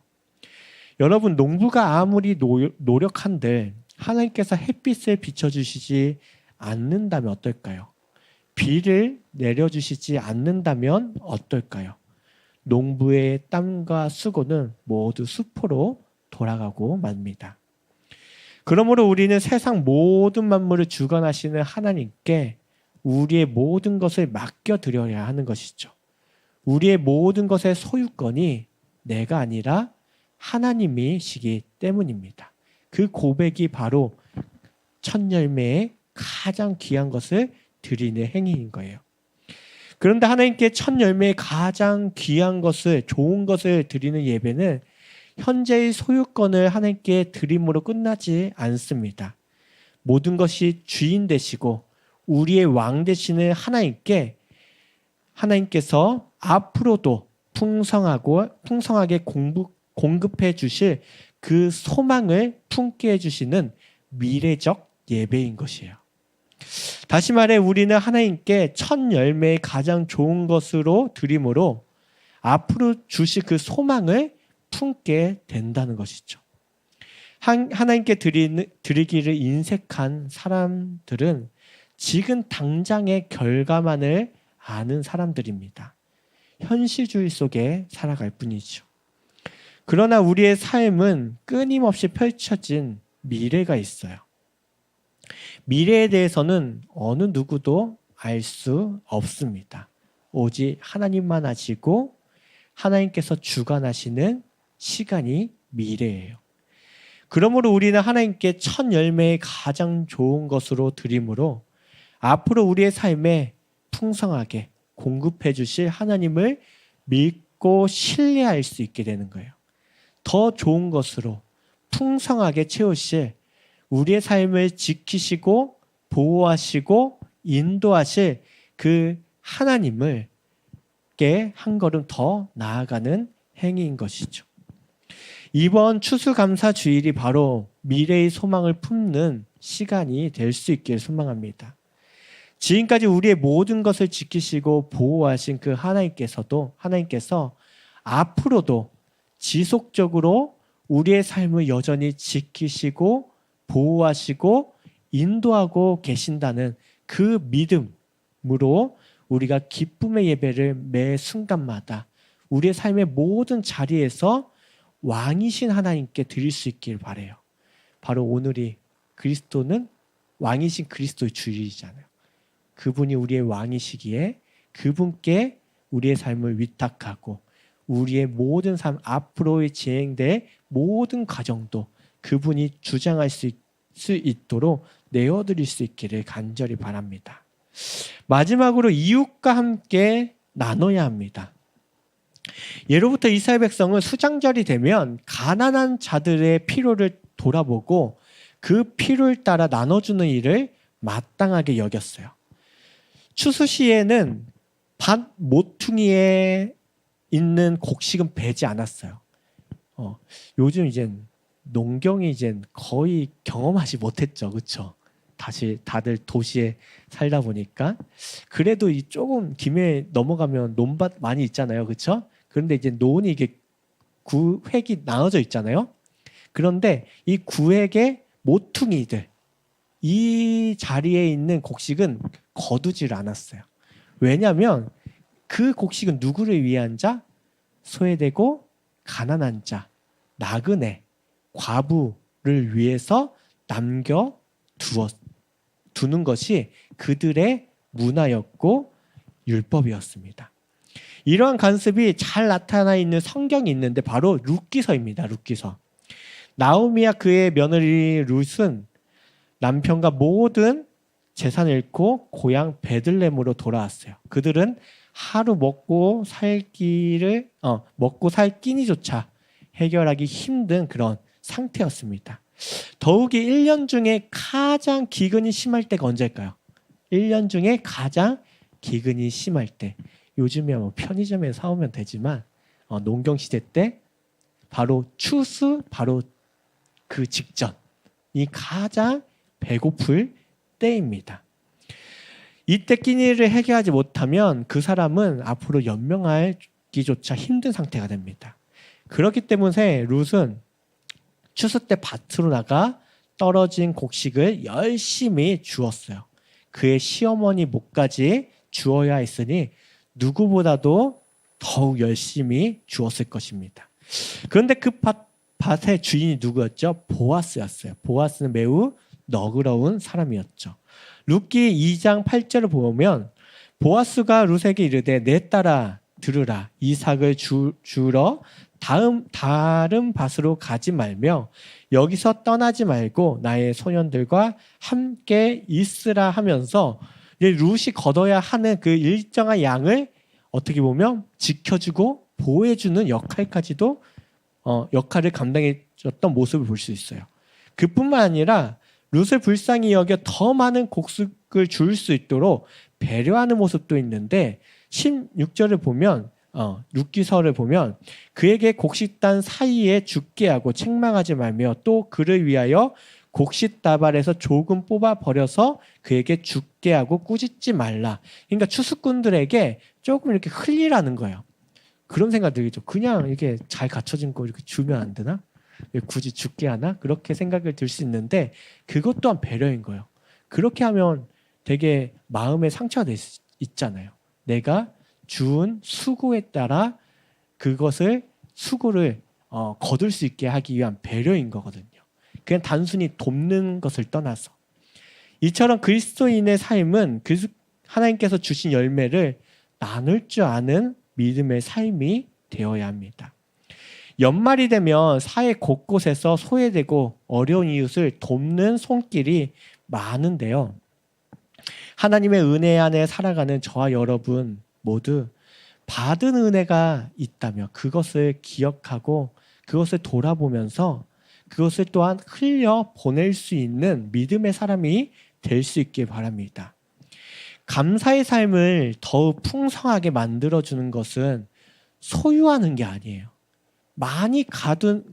여러분, 농부가 아무리 노력한들 하나님께서 햇빛을 비춰주시지 않는다면 어떨까요? 비를 내려주시지 않는다면 어떨까요? 농부의 땀과 수고는 모두 수포로 돌아가고 맙니다. 그러므로 우리는 세상 모든 만물을 주관하시는 하나님께 우리의 모든 것을 맡겨드려야 하는 것이죠. 우리의 모든 것의 소유권이 내가 아니라 하나님이시기 때문입니다. 그 고백이 바로 첫 열매의 가장 귀한 것을 드리는 행위인 거예요. 그런데 하나님께 첫 열매의 가장 귀한 것을, 좋은 것을 드리는 예배는 현재의 소유권을 하나님께 드림으로 끝나지 않습니다. 모든 것이 주인 되시고 우리의 왕 되시는 하나님께서 앞으로도 풍성하게 공급해 주실 그 소망을 품게 해주시는 미래적 예배인 것이에요. 다시 말해 우리는 하나님께 첫 열매의 가장 좋은 것으로 드림으로 앞으로 주실 그 소망을 품게 된다는 것이죠. 하나님께 드리기를 인색한 사람들은 지금 당장의 결과만을 아는 사람들입니다. 현실주의 속에 살아갈 뿐이죠. 그러나 우리의 삶은 끊임없이 펼쳐진 미래가 있어요. 미래에 대해서는 어느 누구도 알 수 없습니다. 오직 하나님만 아시고 하나님께서 주관하시는 시간이 미래예요. 그러므로 우리는 하나님께 첫 열매의 가장 좋은 것으로 드림으로 앞으로 우리의 삶에 풍성하게 공급해 주실 하나님을 믿고 신뢰할 수 있게 되는 거예요. 더 좋은 것으로 풍성하게 채우실 우리의 삶을 지키시고 보호하시고 인도하실 그 하나님을께 한 걸음 더 나아가는 행위인 것이죠. 이번 추수감사 주일이 바로 미래의 소망을 품는 시간이 될 수 있길 소망합니다. 지금까지 우리의 모든 것을 지키시고 보호하신 그 하나님께서 앞으로도 지속적으로 우리의 삶을 여전히 지키시고 보호하시고 인도하고 계신다는 그 믿음으로 우리가 기쁨의 예배를 매 순간마다 우리의 삶의 모든 자리에서 왕이신 하나님께 드릴 수 있길 바라요. 바로 오늘이 그리스도는 왕이신 그리스도의 주일이잖아요. 그분이 우리의 왕이시기에 그분께 우리의 삶을 위탁하고 우리의 모든 삶 앞으로의 진행될 모든 과정도 그분이 주장할 수 있도록 내어드릴 수 있기를 간절히 바랍니다. 마지막으로 이웃과 함께 나눠야 합니다. 예로부터 이스라엘 백성은 수장절이 되면 가난한 자들의 필요를 돌아보고 그 필요를 따라 나눠주는 일을 마땅하게 여겼어요. 추수 시에는 밭 모퉁이에 있는 곡식은 베지 않았어요. 요즘 이제 농경이 이제 거의 경험하지 못했죠. 그렇죠? 다시 다들 도시에 살다 보니까 그래도 이 조금 김해 넘어가면 논밭 많이 있잖아요. 그렇죠? 그런데 이제 논이 이게 구획이 나눠져 있잖아요. 그런데 이 구획의 모퉁이들 이 자리에 있는 곡식은 거두질 않았어요. 왜냐하면 그 곡식은 누구를 위한 자? 소외되고 가난한 자, 나그네, 과부를 위해서 남겨 두는 것이 그들의 문화였고 율법이었습니다. 이러한 관습이 잘 나타나 있는 성경이 있는데 바로 룻기서입니다. 룻기서. 나오미와 그의 며느리 룻은 남편과 모든 재산을 잃고 고향 베들레헴으로 돌아왔어요. 그들은 하루 먹고 살 끼니조차 해결하기 힘든 그런 상태였습니다. 더욱이 1년 중에 가장 기근이 심할 때가 언제일까요? 1년 중에 가장 기근이 심할 때. 요즘이야 뭐 편의점에 사오면 되지만 농경 시대 때 바로 추수 바로 그 직전이 가장 배고플 때입니다. 이때 끼니를 해결하지 못하면 그 사람은 앞으로 연명하기조차 힘든 상태가 됩니다. 그렇기 때문에 룻은 추수 때 밭으로 나가 떨어진 곡식을 열심히 주었어요. 그의 시어머니 목까지 주어야 했으니 누구보다도 더욱 열심히 주었을 것입니다. 그런데 그 밭의 주인이 누구였죠? 보아스였어요. 보아스는 매우 너그러운 사람이었죠. 룻기 2장 8절을 보면 보아스가 룻에게 이르되 내 딸아 들으라 이삭을 주러 다른 밭으로 가지 말며 여기서 떠나지 말고 나의 소년들과 함께 있으라 하면서 룻이 거둬야 하는 그 일정한 양을 어떻게 보면 지켜주고 보호해주는 역할까지도 역할을 감당해줬던 모습을 볼 수 있어요. 그뿐만 아니라 룻을 불쌍히 여겨 더 많은 곡식을 줄 수 있도록 배려하는 모습도 있는데 16절을 보면 룻기서를 보면 그에게 곡식단 사이에 죽게 하고 책망하지 말며 또 그를 위하여 곡식다발에서 조금 뽑아 버려서 그에게 죽게 하고 꾸짖지 말라. 그러니까 추수꾼들에게 조금 이렇게 흘리라는 거예요. 그런 생각 들겠죠. 그냥 이렇게 잘 갖춰진 거 이렇게 주면 안 되나? 굳이 죽게 하나? 그렇게 생각을 들 수 있는데 그것 또한 배려인 거예요. 그렇게 하면 되게 마음에 상처가 될 수 있잖아요. 내가 주은 수고에 따라 그것을 수고를 거둘 수 있게 하기 위한 배려인 거거든요. 그냥 단순히 돕는 것을 떠나서 이처럼 그리스도인의 삶은 하나님께서 주신 열매를 나눌 줄 아는 믿음의 삶이 되어야 합니다. 연말이 되면 사회 곳곳에서 소외되고 어려운 이웃을 돕는 손길이 많은데요. 하나님의 은혜 안에 살아가는 저와 여러분 모두 받은 은혜가 있다면 그것을 기억하고 그것을 돌아보면서 그것을 또한 흘려 보낼 수 있는 믿음의 사람이 될 수 있길 바랍니다. 감사의 삶을 더욱 풍성하게 만들어주는 것은 소유하는 게 아니에요. 많이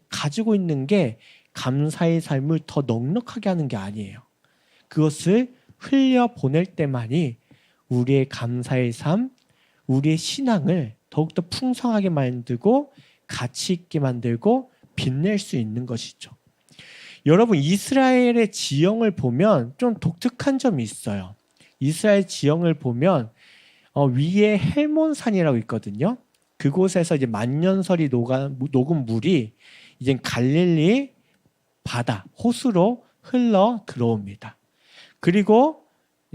가지고 있는 게 감사의 삶을 더 넉넉하게 하는 게 아니에요. 그것을 흘려 보낼 때만이 우리의 감사의 삶, 우리의 신앙을 더욱더 풍성하게 만들고 가치 있게 만들고 빛낼 수 있는 것이죠. 여러분 이스라엘의 지형을 보면 좀 독특한 점이 있어요. 이스라엘 지형을 보면 위에 헬몬산이라고 있거든요. 그곳에서 이제 만년설이 녹은 물이 이제 갈릴리 바다 호수로 흘러 들어옵니다. 그리고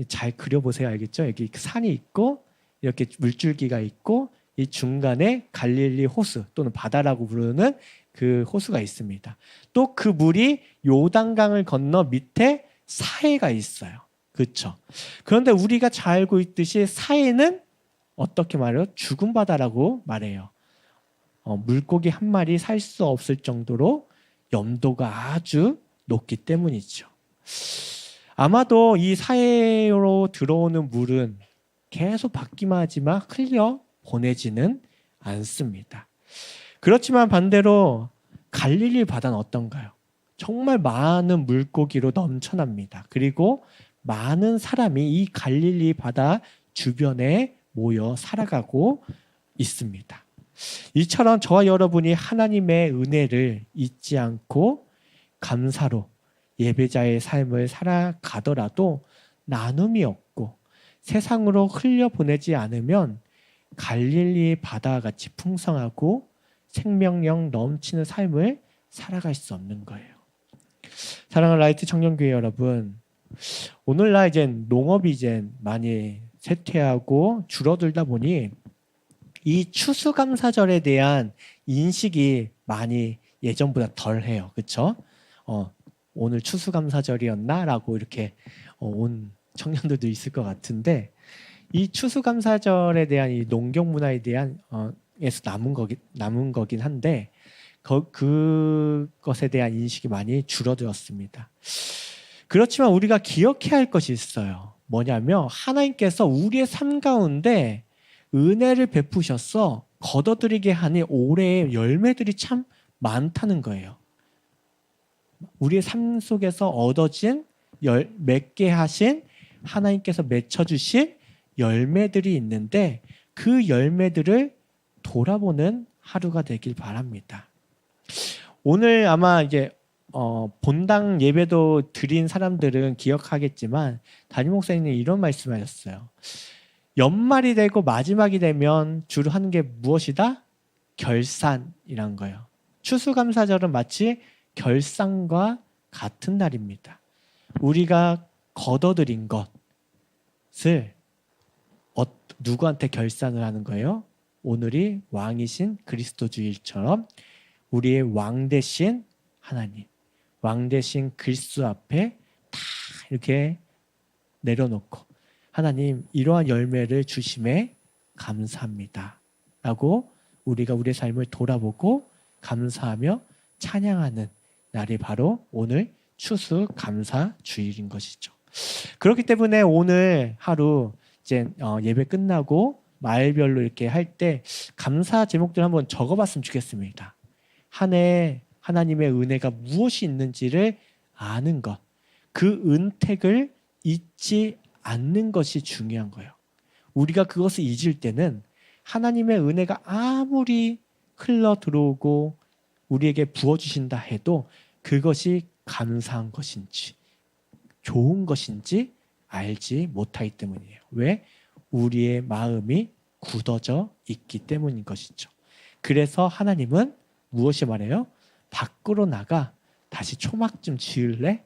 잘 그려보세요. 알겠죠? 여기 산이 있고 이렇게 물줄기가 있고 이 중간에 갈릴리 호수 또는 바다라고 부르는 그 호수가 있습니다. 또 그 물이 요단강을 건너 밑에 사해가 있어요. 그렇죠? 그런데 우리가 잘 알고 있듯이 사해는 어떻게 말해요? 죽은 바다라고 말해요. 물고기 한 마리 살 수 없을 정도로 염도가 아주 높기 때문이죠. 아마도 이 사해로 들어오는 물은 계속 받기만 하지만 흘려 보내지는 않습니다. 그렇지만 반대로 갈릴리 바다는 어떤가요? 정말 많은 물고기로 넘쳐납니다. 그리고 많은 사람이 이 갈릴리 바다 주변에 모여 살아가고 있습니다. 이처럼 저와 여러분이 하나님의 은혜를 잊지 않고 감사로 예배자의 삶을 살아가더라도 나눔이 없고 세상으로 흘려보내지 않으면 갈릴리 바다같이 풍성하고 생명력 넘치는 삶을 살아갈 수 없는 거예요. 사랑하는 라이트 청년교회 여러분, 오늘날 이제 농업이 이제 많이 쇠퇴하고 줄어들다 보니 이 추수감사절에 대한 인식이 많이 예전보다 덜해요. 그렇죠? 오늘 추수감사절이었나라고 이렇게 온 청년들도 있을 것 같은데, 이 추수감사절에 대한 이 농경 문화에 대한 에서 남은 거긴 한데 그것에 대한 인식이 많이 줄어들었습니다. 그렇지만 우리가 기억해야 할 것이 있어요. 뭐냐면 하나님께서 우리의 삶 가운데 은혜를 베푸셔서 거둬들이게 하니 올해의 열매들이 참 많다는 거예요. 우리의 삶 속에서 얻어진 맺게 하신 하나님께서 맺혀주실 열매들이 있는데 그 열매들을 돌아보는 하루가 되길 바랍니다. 오늘 아마 이제 본당 예배도 드린 사람들은 기억하겠지만 담임 목사님이 이런 말씀하셨어요. 연말이 되고 마지막이 되면 주로 하는 게 무엇이다? 결산이란 거예요. 추수감사절은 마치 결산과 같은 날입니다. 우리가 거둬들인 것을 누구한테 결산을 하는 거예요? 오늘이 왕이신 그리스도 주일처럼 우리의 왕 대신 하나님, 왕 대신 그리스도 앞에 다 이렇게 내려놓고 하나님 이러한 열매를 주심에 감사합니다 라고 우리가 우리의 삶을 돌아보고 감사하며 찬양하는 날이 바로 오늘 추수감사 주일인 것이죠. 그렇기 때문에 오늘 하루 이제 예배 끝나고 말별로 이렇게 할 때 감사 제목들 한번 적어봤으면 좋겠습니다. 한 해 하나님의 은혜가 무엇이 있는지를 아는 것, 그 은택을 잊지 않는 것이 중요한 거예요. 우리가 그것을 잊을 때는 하나님의 은혜가 아무리 흘러 들어오고 우리에게 부어주신다 해도 그것이 감사한 것인지 좋은 것인지 알지 못하기 때문이에요. 왜? 우리의 마음이 굳어져 있기 때문인 것이죠. 그래서 하나님은 무엇이 말해요? 밖으로 나가 다시 초막 좀 지을래?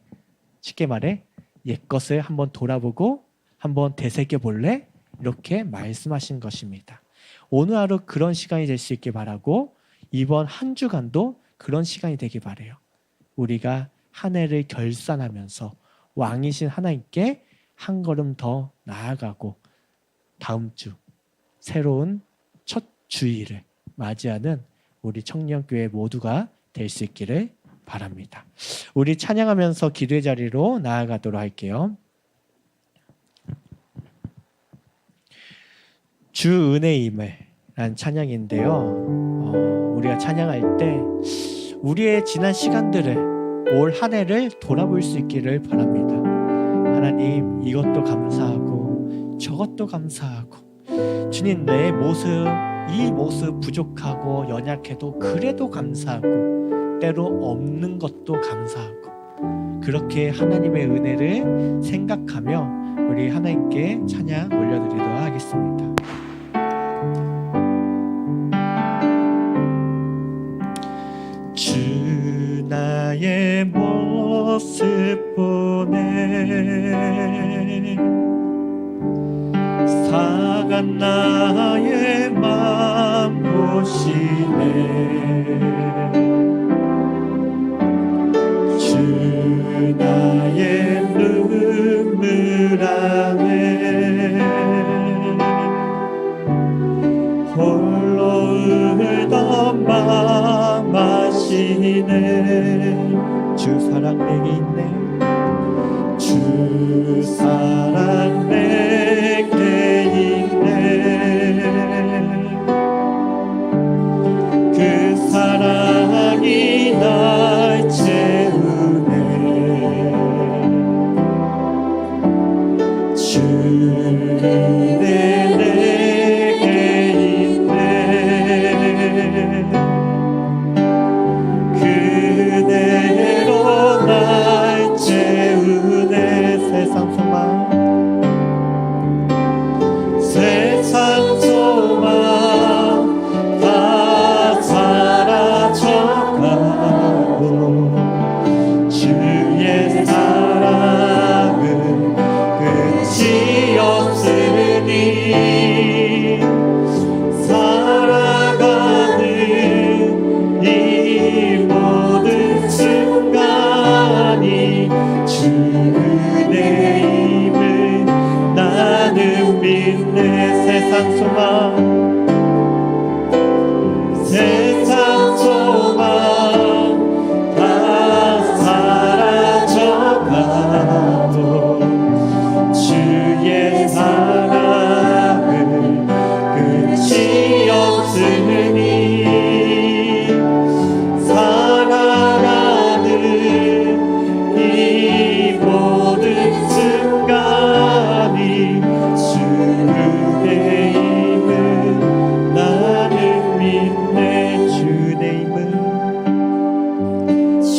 쉽게 말해 옛것을 한번 돌아보고 한번 되새겨 볼래? 이렇게 말씀하신 것입니다. 오늘 하루 그런 시간이 될 수 있길 바라고 이번 한 주간도 그런 시간이 되길 바라요. 우리가 한 해를 결산하면서 왕이신 하나님께 한 걸음 더 나아가고 다음 주 새로운 첫 주일을 맞이하는 우리 청년교회 모두가 될 수 있기를 바랍니다. 우리 찬양하면서 기도의 자리로 나아가도록 할게요. 주 은혜임을 라는 찬양인데요. 우리가 찬양할 때 우리의 지난 시간들을 올 한 해를 돌아볼 수 있기를 바랍니다. 하나님 이것도 감사하고 저것도 감사하고 주님 내 모습 이 모습 부족하고 연약해도 그래도 감사하고 때로 없는 것도 감사하고 그렇게 하나님의 은혜를 생각하며 우리 하나님께 찬양 올려드리도록 하겠습니다. 주 나의 모습 보네 사간 나의 맘 보시네 주 나의 눈물 안에 홀로 울던 맘 아시네 주 사랑 내게 있네 주 사랑 내게 있네 그 사랑이 날 채우네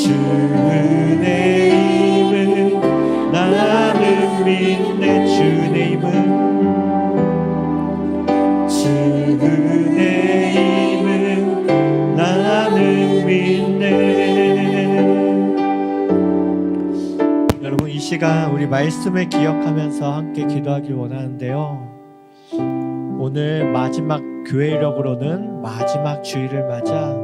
주 은혜임을 나는 믿네. 주 은혜임을, 주 은혜임을 나는 믿네. 여러분, 이 시간 우리 말씀을 기억하면서 함께 기도하길 원하는데요, 오늘 마지막 교회력으로는 마지막 주일을 맞아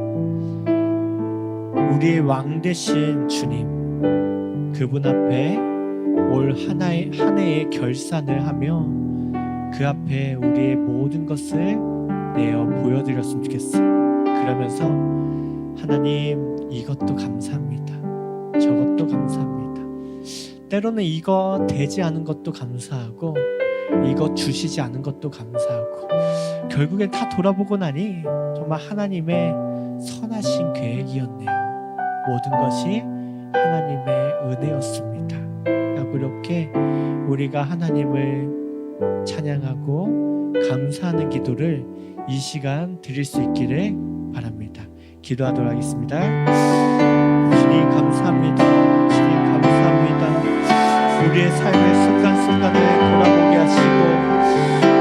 우리의 왕 되신 주님, 그분 앞에 올 한 해의 결산을 하며 그 앞에 우리의 모든 것을 내어 보여드렸으면 좋겠어요. 그러면서 하나님, 이것도 감사합니다, 저것도 감사합니다, 때로는 이거 되지 않은 것도 감사하고 이거 주시지 않은 것도 감사하고, 결국엔 다 돌아보고 나니 정말 하나님의 선하신 계획이었네요. 모든 것이 하나님의 은혜였습니다. 이렇게 우리가 하나님을 찬양하고 감사하는 기도를 이 시간 드릴 수 있기를 바랍니다. 기도하도록 하겠습니다. 주님 감사합니다. 주님 감사합니다. 우리의 삶의 순간순간을 돌아보게 하시고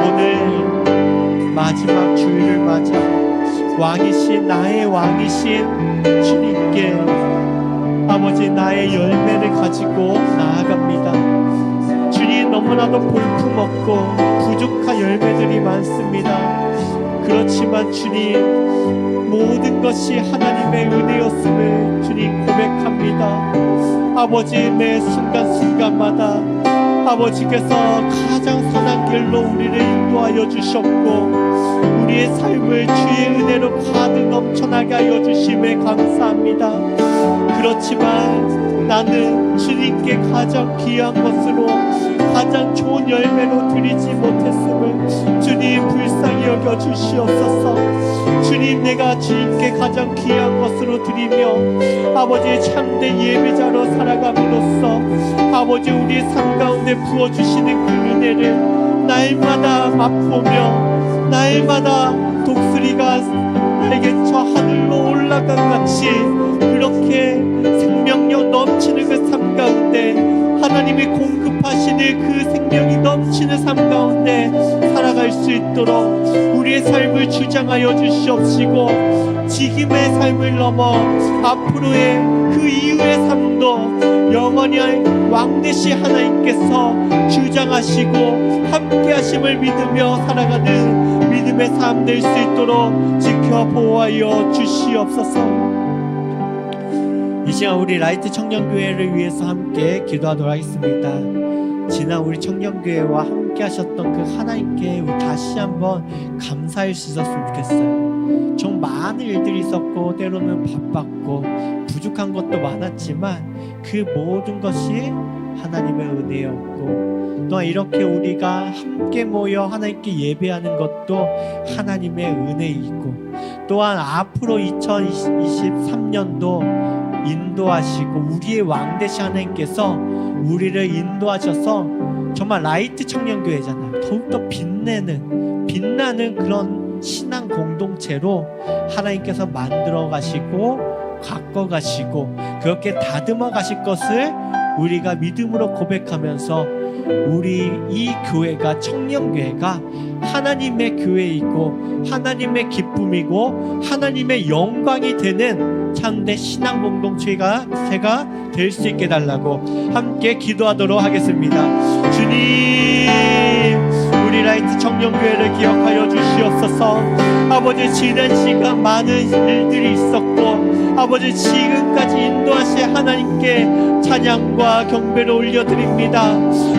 오늘 마지막 주일을 맞아 왕이신, 나의 왕이신 주님께 아버지, 나의 열매를 가지고 나아갑니다. 주님, 너무나도 볼품없고 부족한 열매들이 많습니다. 그렇지만 주님, 모든 것이 하나님의 은혜였음을 주님 고백합니다. 아버지, 매 순간순간마다 아버지께서 가장 선한 길로 우리를 인도하여 주셨고 우리의 삶을 주의 은혜로 가득 넘쳐나게 하여 주심에 감사합니다. 그렇지만 나는 주님께 가장 귀한 것으로 가장 좋은 열매로 드리지 못했음을 주님 불쌍히 여겨 주시옵소서. 주님, 내가 주님께 가장 귀한 것으로 드리며 아버지의 참된 예배자로 살아감으로써 아버지, 우리의 삶 가운데 부어주시는 그 은혜를 날마다 맛보며 날마다 독수리가 날개쳐 하늘로 올라간 같이 그렇게 생명력 넘치는 그 삶 가운데 하나님이 공급하시는 그 생명이 넘치는 삶 가운데 살아갈 수 있도록 우리의 삶을 주장하여 주시옵시고 지금의 삶을 넘어 앞으로의 그 이후의 삶도 영원히 왕 되신 하나님께서 주장하시고 함께 하심을 믿으며 살아가는 믿음의 삶 될 수 있도록 지켜 보호하여 주시옵소서. 이 시간 우리 라이트 청년교회를 위해서 함께 기도하도록 하겠습니다. 지난 우리 청년교회와 함께 하셨던 그 하나님께 우리 다시 한번 감사할 수 있었으면 좋겠어요. 좀 많은 일들이 있었고 때로는 바빴고 부족한 것도 많았지만 그 모든 것이 하나님의 은혜였고 또한 이렇게 우리가 함께 모여 하나님께 예배하는 것도 하나님의 은혜이고 또한 앞으로 2023년도 인도하시고 우리의 왕 되신 하나님께서 우리를 인도하셔서 정말 라이트 청년교회잖아요. 더욱더 빛나는 그런 신앙 공동체로 하나님께서 만들어 가시고 가꿔 가시고 그렇게 다듬어 가실 것을 우리가 믿음으로 고백하면서 우리 이 교회가 청년교회가 하나님의 교회이고 하나님의 기쁨이고 하나님의 영광이 되는 참된 신앙 공동체가 될 수 있게 달라고 함께 기도하도록 하겠습니다. 주님, 우리 라이트 청년교회를 기억하여 주시옵소서. 아버지, 지난 시간 많은 일들이 있었고 아버지, 지금까지 인도하신 하나님께 찬양과 경배를 올려드립니다.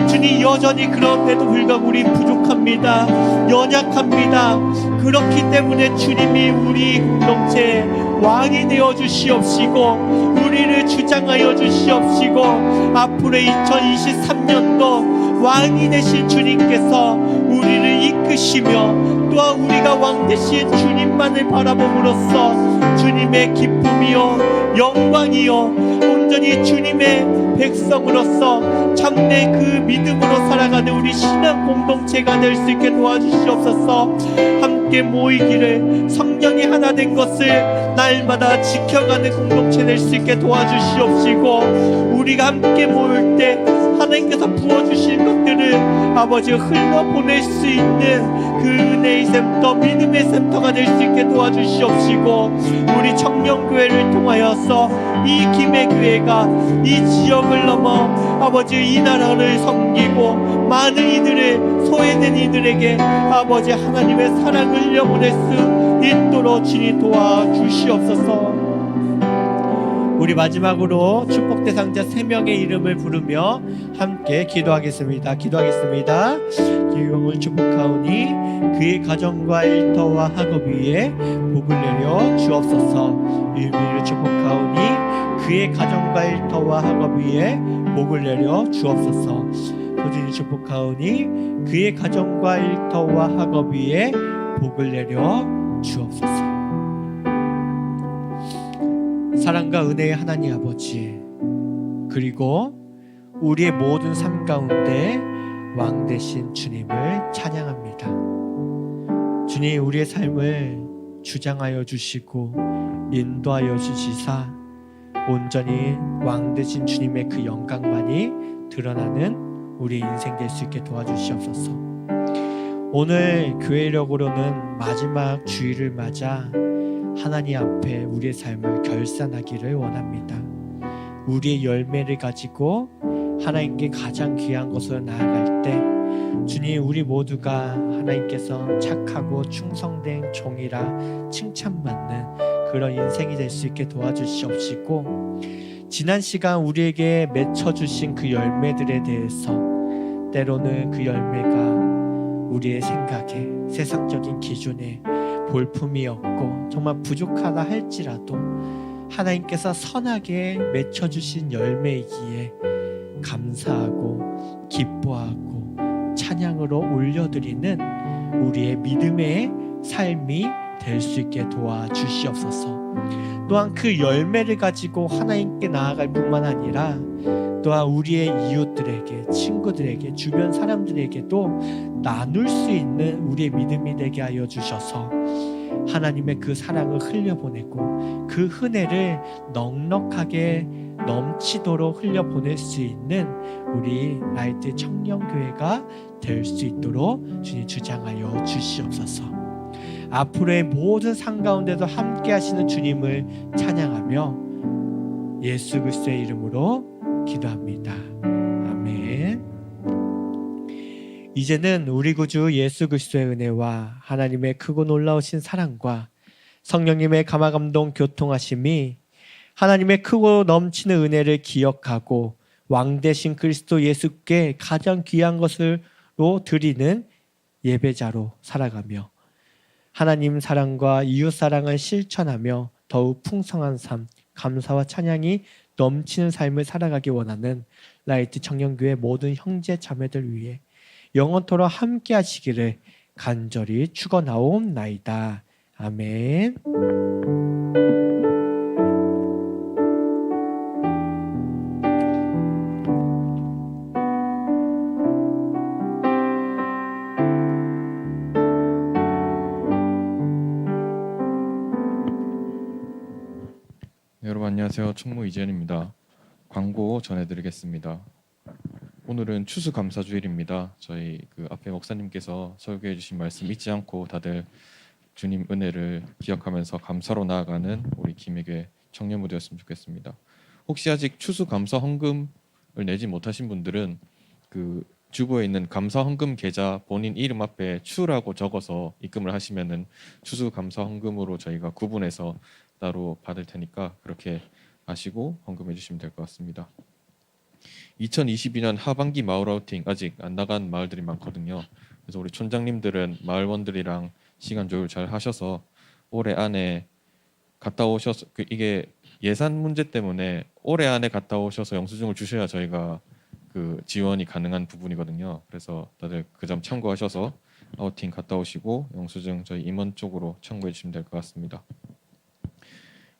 주님, 여전히 그런데도 불구하고 우리 부족합니다. 연약합니다. 그렇기 때문에 주님이 우리 공동체의 왕이 되어 주시옵시고 우리를 주장하여 주시옵시고 앞으로의 2023년도 왕이 되신 주님께서 우리를 이끄시며 또한 우리가 왕 되신 주님만을 바라봄으로써 주님의 기쁨이요 영광이요 온전히 주님의 백성으로서 참된 그 믿음으로 살아가는 우리 신앙 공동체가 될 수 있게 도와주시옵소서. 함께 함께 모이기를, 성령이 하나 된 것을 날마다 지켜가는 공동체 될 수 있게 도와주시옵시고, 우리가 함께 모일 때 하나님께서 부어주신 것들을 아버지가 흘러보낼 수 있는 그 은혜의 센터, 믿음의 센터가 될 수 있게 도와주시옵시고, 우리 청년교회를 통하여서 이 김해교회가 이 지역을 넘어 아버지 이 나라를 섬기고 많은 이들을, 소외된 이들에게 아버지 하나님의 사랑을 흘려보낼 수 있도록 주님 도와주시옵소서. 우리 마지막으로 축복 대상자 3명의 이름을 부르며 함께 기도하겠습니다. 기도를 축복하오니 그의 가정과 일터와 학업 위에 복을 내려 주옵소서. 유미를 축복하오니 그의 가정과 일터와 학업 위에 복을 내려 주옵소서. 도진이 축복하오니 그의 가정과 일터와 학업 위에 복을 내려 주옵소서. 사랑과 은혜의 하나님 아버지, 그리고 우리의 모든 삶 가운데 왕 되신 주님을 찬양합니다. 주님, 우리의 삶을 주장하여 주시고 인도하여 주시사 온전히 왕 되신 주님의 그 영광만이 드러나는 우리의 인생 될 수 있게 도와주시옵소서. 오늘 교회력으로는 마지막 주일을 맞아 하나님 앞에 우리의 삶을 결산하기를 원합니다. 우리의 열매를 가지고 하나님께 가장 귀한 것으로 나아갈 때 주님, 우리 모두가 하나님께서 착하고 충성된 종이라 칭찬받는 그런 인생이 될 수 있게 도와주시옵시고, 지난 시간 우리에게 맺혀주신 그 열매들에 대해서 때로는 그 열매가 우리의 생각에, 세상적인 기준에 볼품이 없고 정말 부족하다 할지라도 하나님께서 선하게 맺혀주신 열매이기에 감사하고 기뻐하고 찬양으로 올려드리는 우리의 믿음의 삶이 될 수 있게 도와주시옵소서. 또한 그 열매를 가지고 하나님께 나아갈 뿐만 아니라 또한 우리의 이웃들에게, 친구들에게, 주변 사람들에게도 나눌 수 있는 우리의 믿음이 되게 하여 주셔서 하나님의 그 사랑을 흘려보내고 그 은혜를 넉넉하게 넘치도록 흘려보낼 수 있는 우리 라이트 청년교회가 될 수 있도록 주님 주장하여 주시옵소서. 앞으로의 모든 상 가운데도 함께 하시는 주님을 찬양하며 예수 그리스도의 이름으로 기도합니다. 아멘. 이제는 우리 구주 예수 그리스도의 은혜와 하나님의 크고 놀라우신 사랑과 성령님의 감화감동 교통하심이 하나님의 크고 넘치는 은혜를 기억하고 왕 되신 그리스도 예수께 가장 귀한 것으로 드리는 예배자로 살아가며 하나님 사랑과 이웃 사랑을 실천하며 더욱 풍성한 삶, 감사와 찬양이 넘치는 삶을 살아가기 원하는 라이트 청년교회 모든 형제 자매들 위해 영원토록 함께 하시기를 간절히 축원하옵나이다. 아멘. 네, 여러분 안녕하세요. 총무 이재현입니다. 광고 전해드리겠습니다. 오늘은 추수감사주일입니다. 저희 그 앞에 목사님께서 설교해 주신 말씀 잊지 않고 다들 주님 은혜를 기억하면서 감사로 나아가는 우리 김혜교 청년부 되었으면 좋겠습니다. 혹시 아직 추수감사 헌금을 내지 못하신 분들은 그 주보에 있는 감사 헌금 계좌 본인 이름 앞에 추라고 적어서 입금을 하시면은 추수감사 헌금으로 저희가 구분해서 따로 받을 테니까 그렇게 아시고 헌금해 주시면 될 것 같습니다. 2022년 하반기 마을 아우팅 아직 안 나간 마을들이 많거든요. 그래서 우리 촌장님들은 마을원들이랑 시간 조율 잘 하셔서 올해 안에 갔다 오셔서 이게 예산 문제 때문에 올해 안에 갔다 오셔서 영수증을 주셔야 저희가 그 지원이 가능한 부분이거든요. 그래서 다들 그 점 참고하셔서 아우팅 갔다 오시고 영수증 저희 임원 쪽으로 청구해 주시면 될 것 같습니다.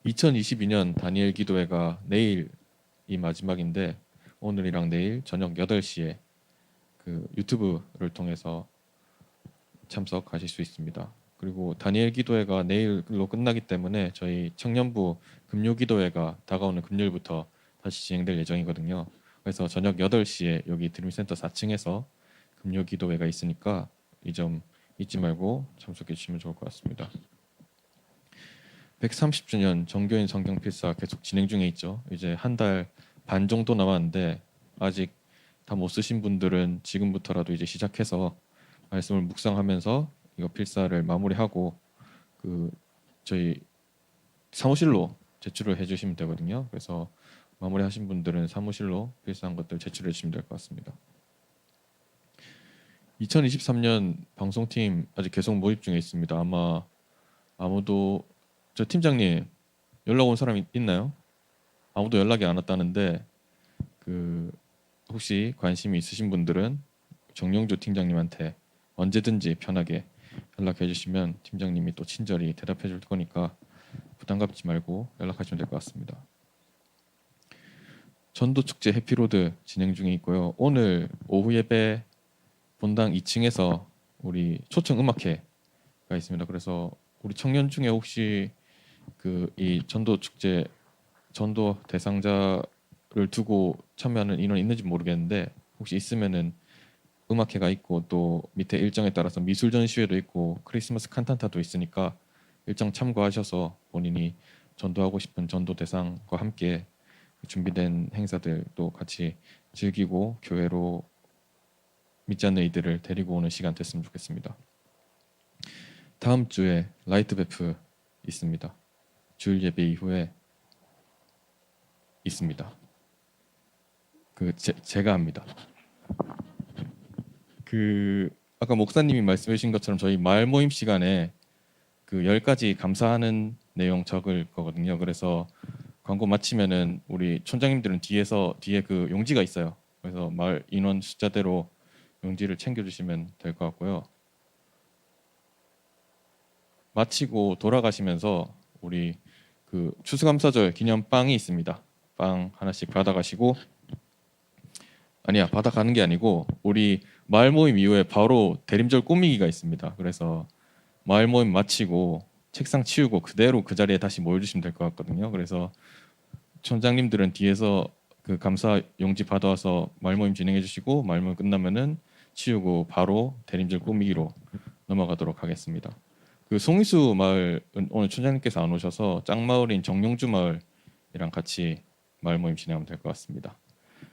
2022년 다니엘 기도회가 내일이 마지막인데 오늘이랑 내일 저녁 8시에 그 유튜브를 통해서 참석하실 수 있습니다. 그리고 다니엘 기도회가 내일로 끝나기 때문에 저희 청년부 금요 기도회가 다가오는 금요일부터 다시 진행될 예정이거든요. 그래서 저녁 8시에 여기 드림센터 4층에서 금요 기도회가 있으니까 이 점 잊지 말고 참석해 주시면 좋을 것 같습니다. 130주년 정교인 성경 필사 계속 진행 중에 있죠. 이제 한 달 반 정도 남았는데 아직 다 못 쓰신 분들은 지금부터라도 이제 시작해서 말씀을 묵상하면서 이거 필사를 마무리하고 그 저희 사무실로 제출을 해주시면 되거든요. 그래서 마무리하신 분들은 사무실로 필사한 것들 제출해 주시면 될 것 같습니다. 2023년 방송팀 아직 계속 모집 중에 있습니다. 아마 아무도 저 팀장님 연락 온 사람 있나요? 아무도 연락이 안 왔다는데 그 혹시 관심이 있으신 분들은 정용조 팀장님한테 언제든지 편하게 연락해 주시면 팀장님이 또 친절히 대답해 줄 거니까 부담 갖지 말고 연락하시면 될 것 같습니다. 전도 축제 해피로드 진행 중에 있고요. 오늘 오후 예배 본당 2층에서 우리 초청 음악회가 있습니다. 그래서 우리 청년 중에 혹시 그 이 전도 축제 전도 대상자를 두고 참여하는 인원이 있는지 모르겠는데 혹시 있으면은 음악회가 있고 또 밑에 일정에 따라서 미술 전시회도 있고 크리스마스 칸탄타도 있으니까 일정 참고하셔서 본인이 전도하고 싶은 전도 대상과 함께 준비된 행사들도 같이 즐기고 교회로 믿지 않는 이들을 데리고 오는 시간 됐으면 좋겠습니다. 다음 주에 라이트 베프 있습니다. 주일 예배 이후에 있습니다. 제가 합니다. 아까 목사님이 말씀해 주신 것처럼 저희 마을 모임 시간에 10가지 감사하는 내용 적을 거거든요. 그래서 광고 마치면은 우리 촌장님들은 뒤에 그 용지가 있어요. 그래서 마을 인원 숫자대로 용지를 챙겨주시면 될 것 같고요. 마치고 돌아가시면서 우리 추수감사절 기념 빵이 있습니다. 빵 하나씩 받아가시고 받아가는 게 아니고 우리 마을 모임 이후에 바로 대림절 꾸미기가 있습니다. 그래서 마을 모임 마치고 책상 치우고 그대로 그 자리에 다시 모여주시면 될 것 같거든요. 그래서 촌장님들은 뒤에서 그 감사 용지 받아와서 마을 모임 진행해 주시고 마을 모임 끝나면은 치우고 바로 대림절 꾸미기로 넘어가도록 하겠습니다. 송이수 마을은 오늘 촌장님께서 안 오셔서 짝마을인 정용주 마을이랑 같이 마을 모임 진행하면 될 것 같습니다.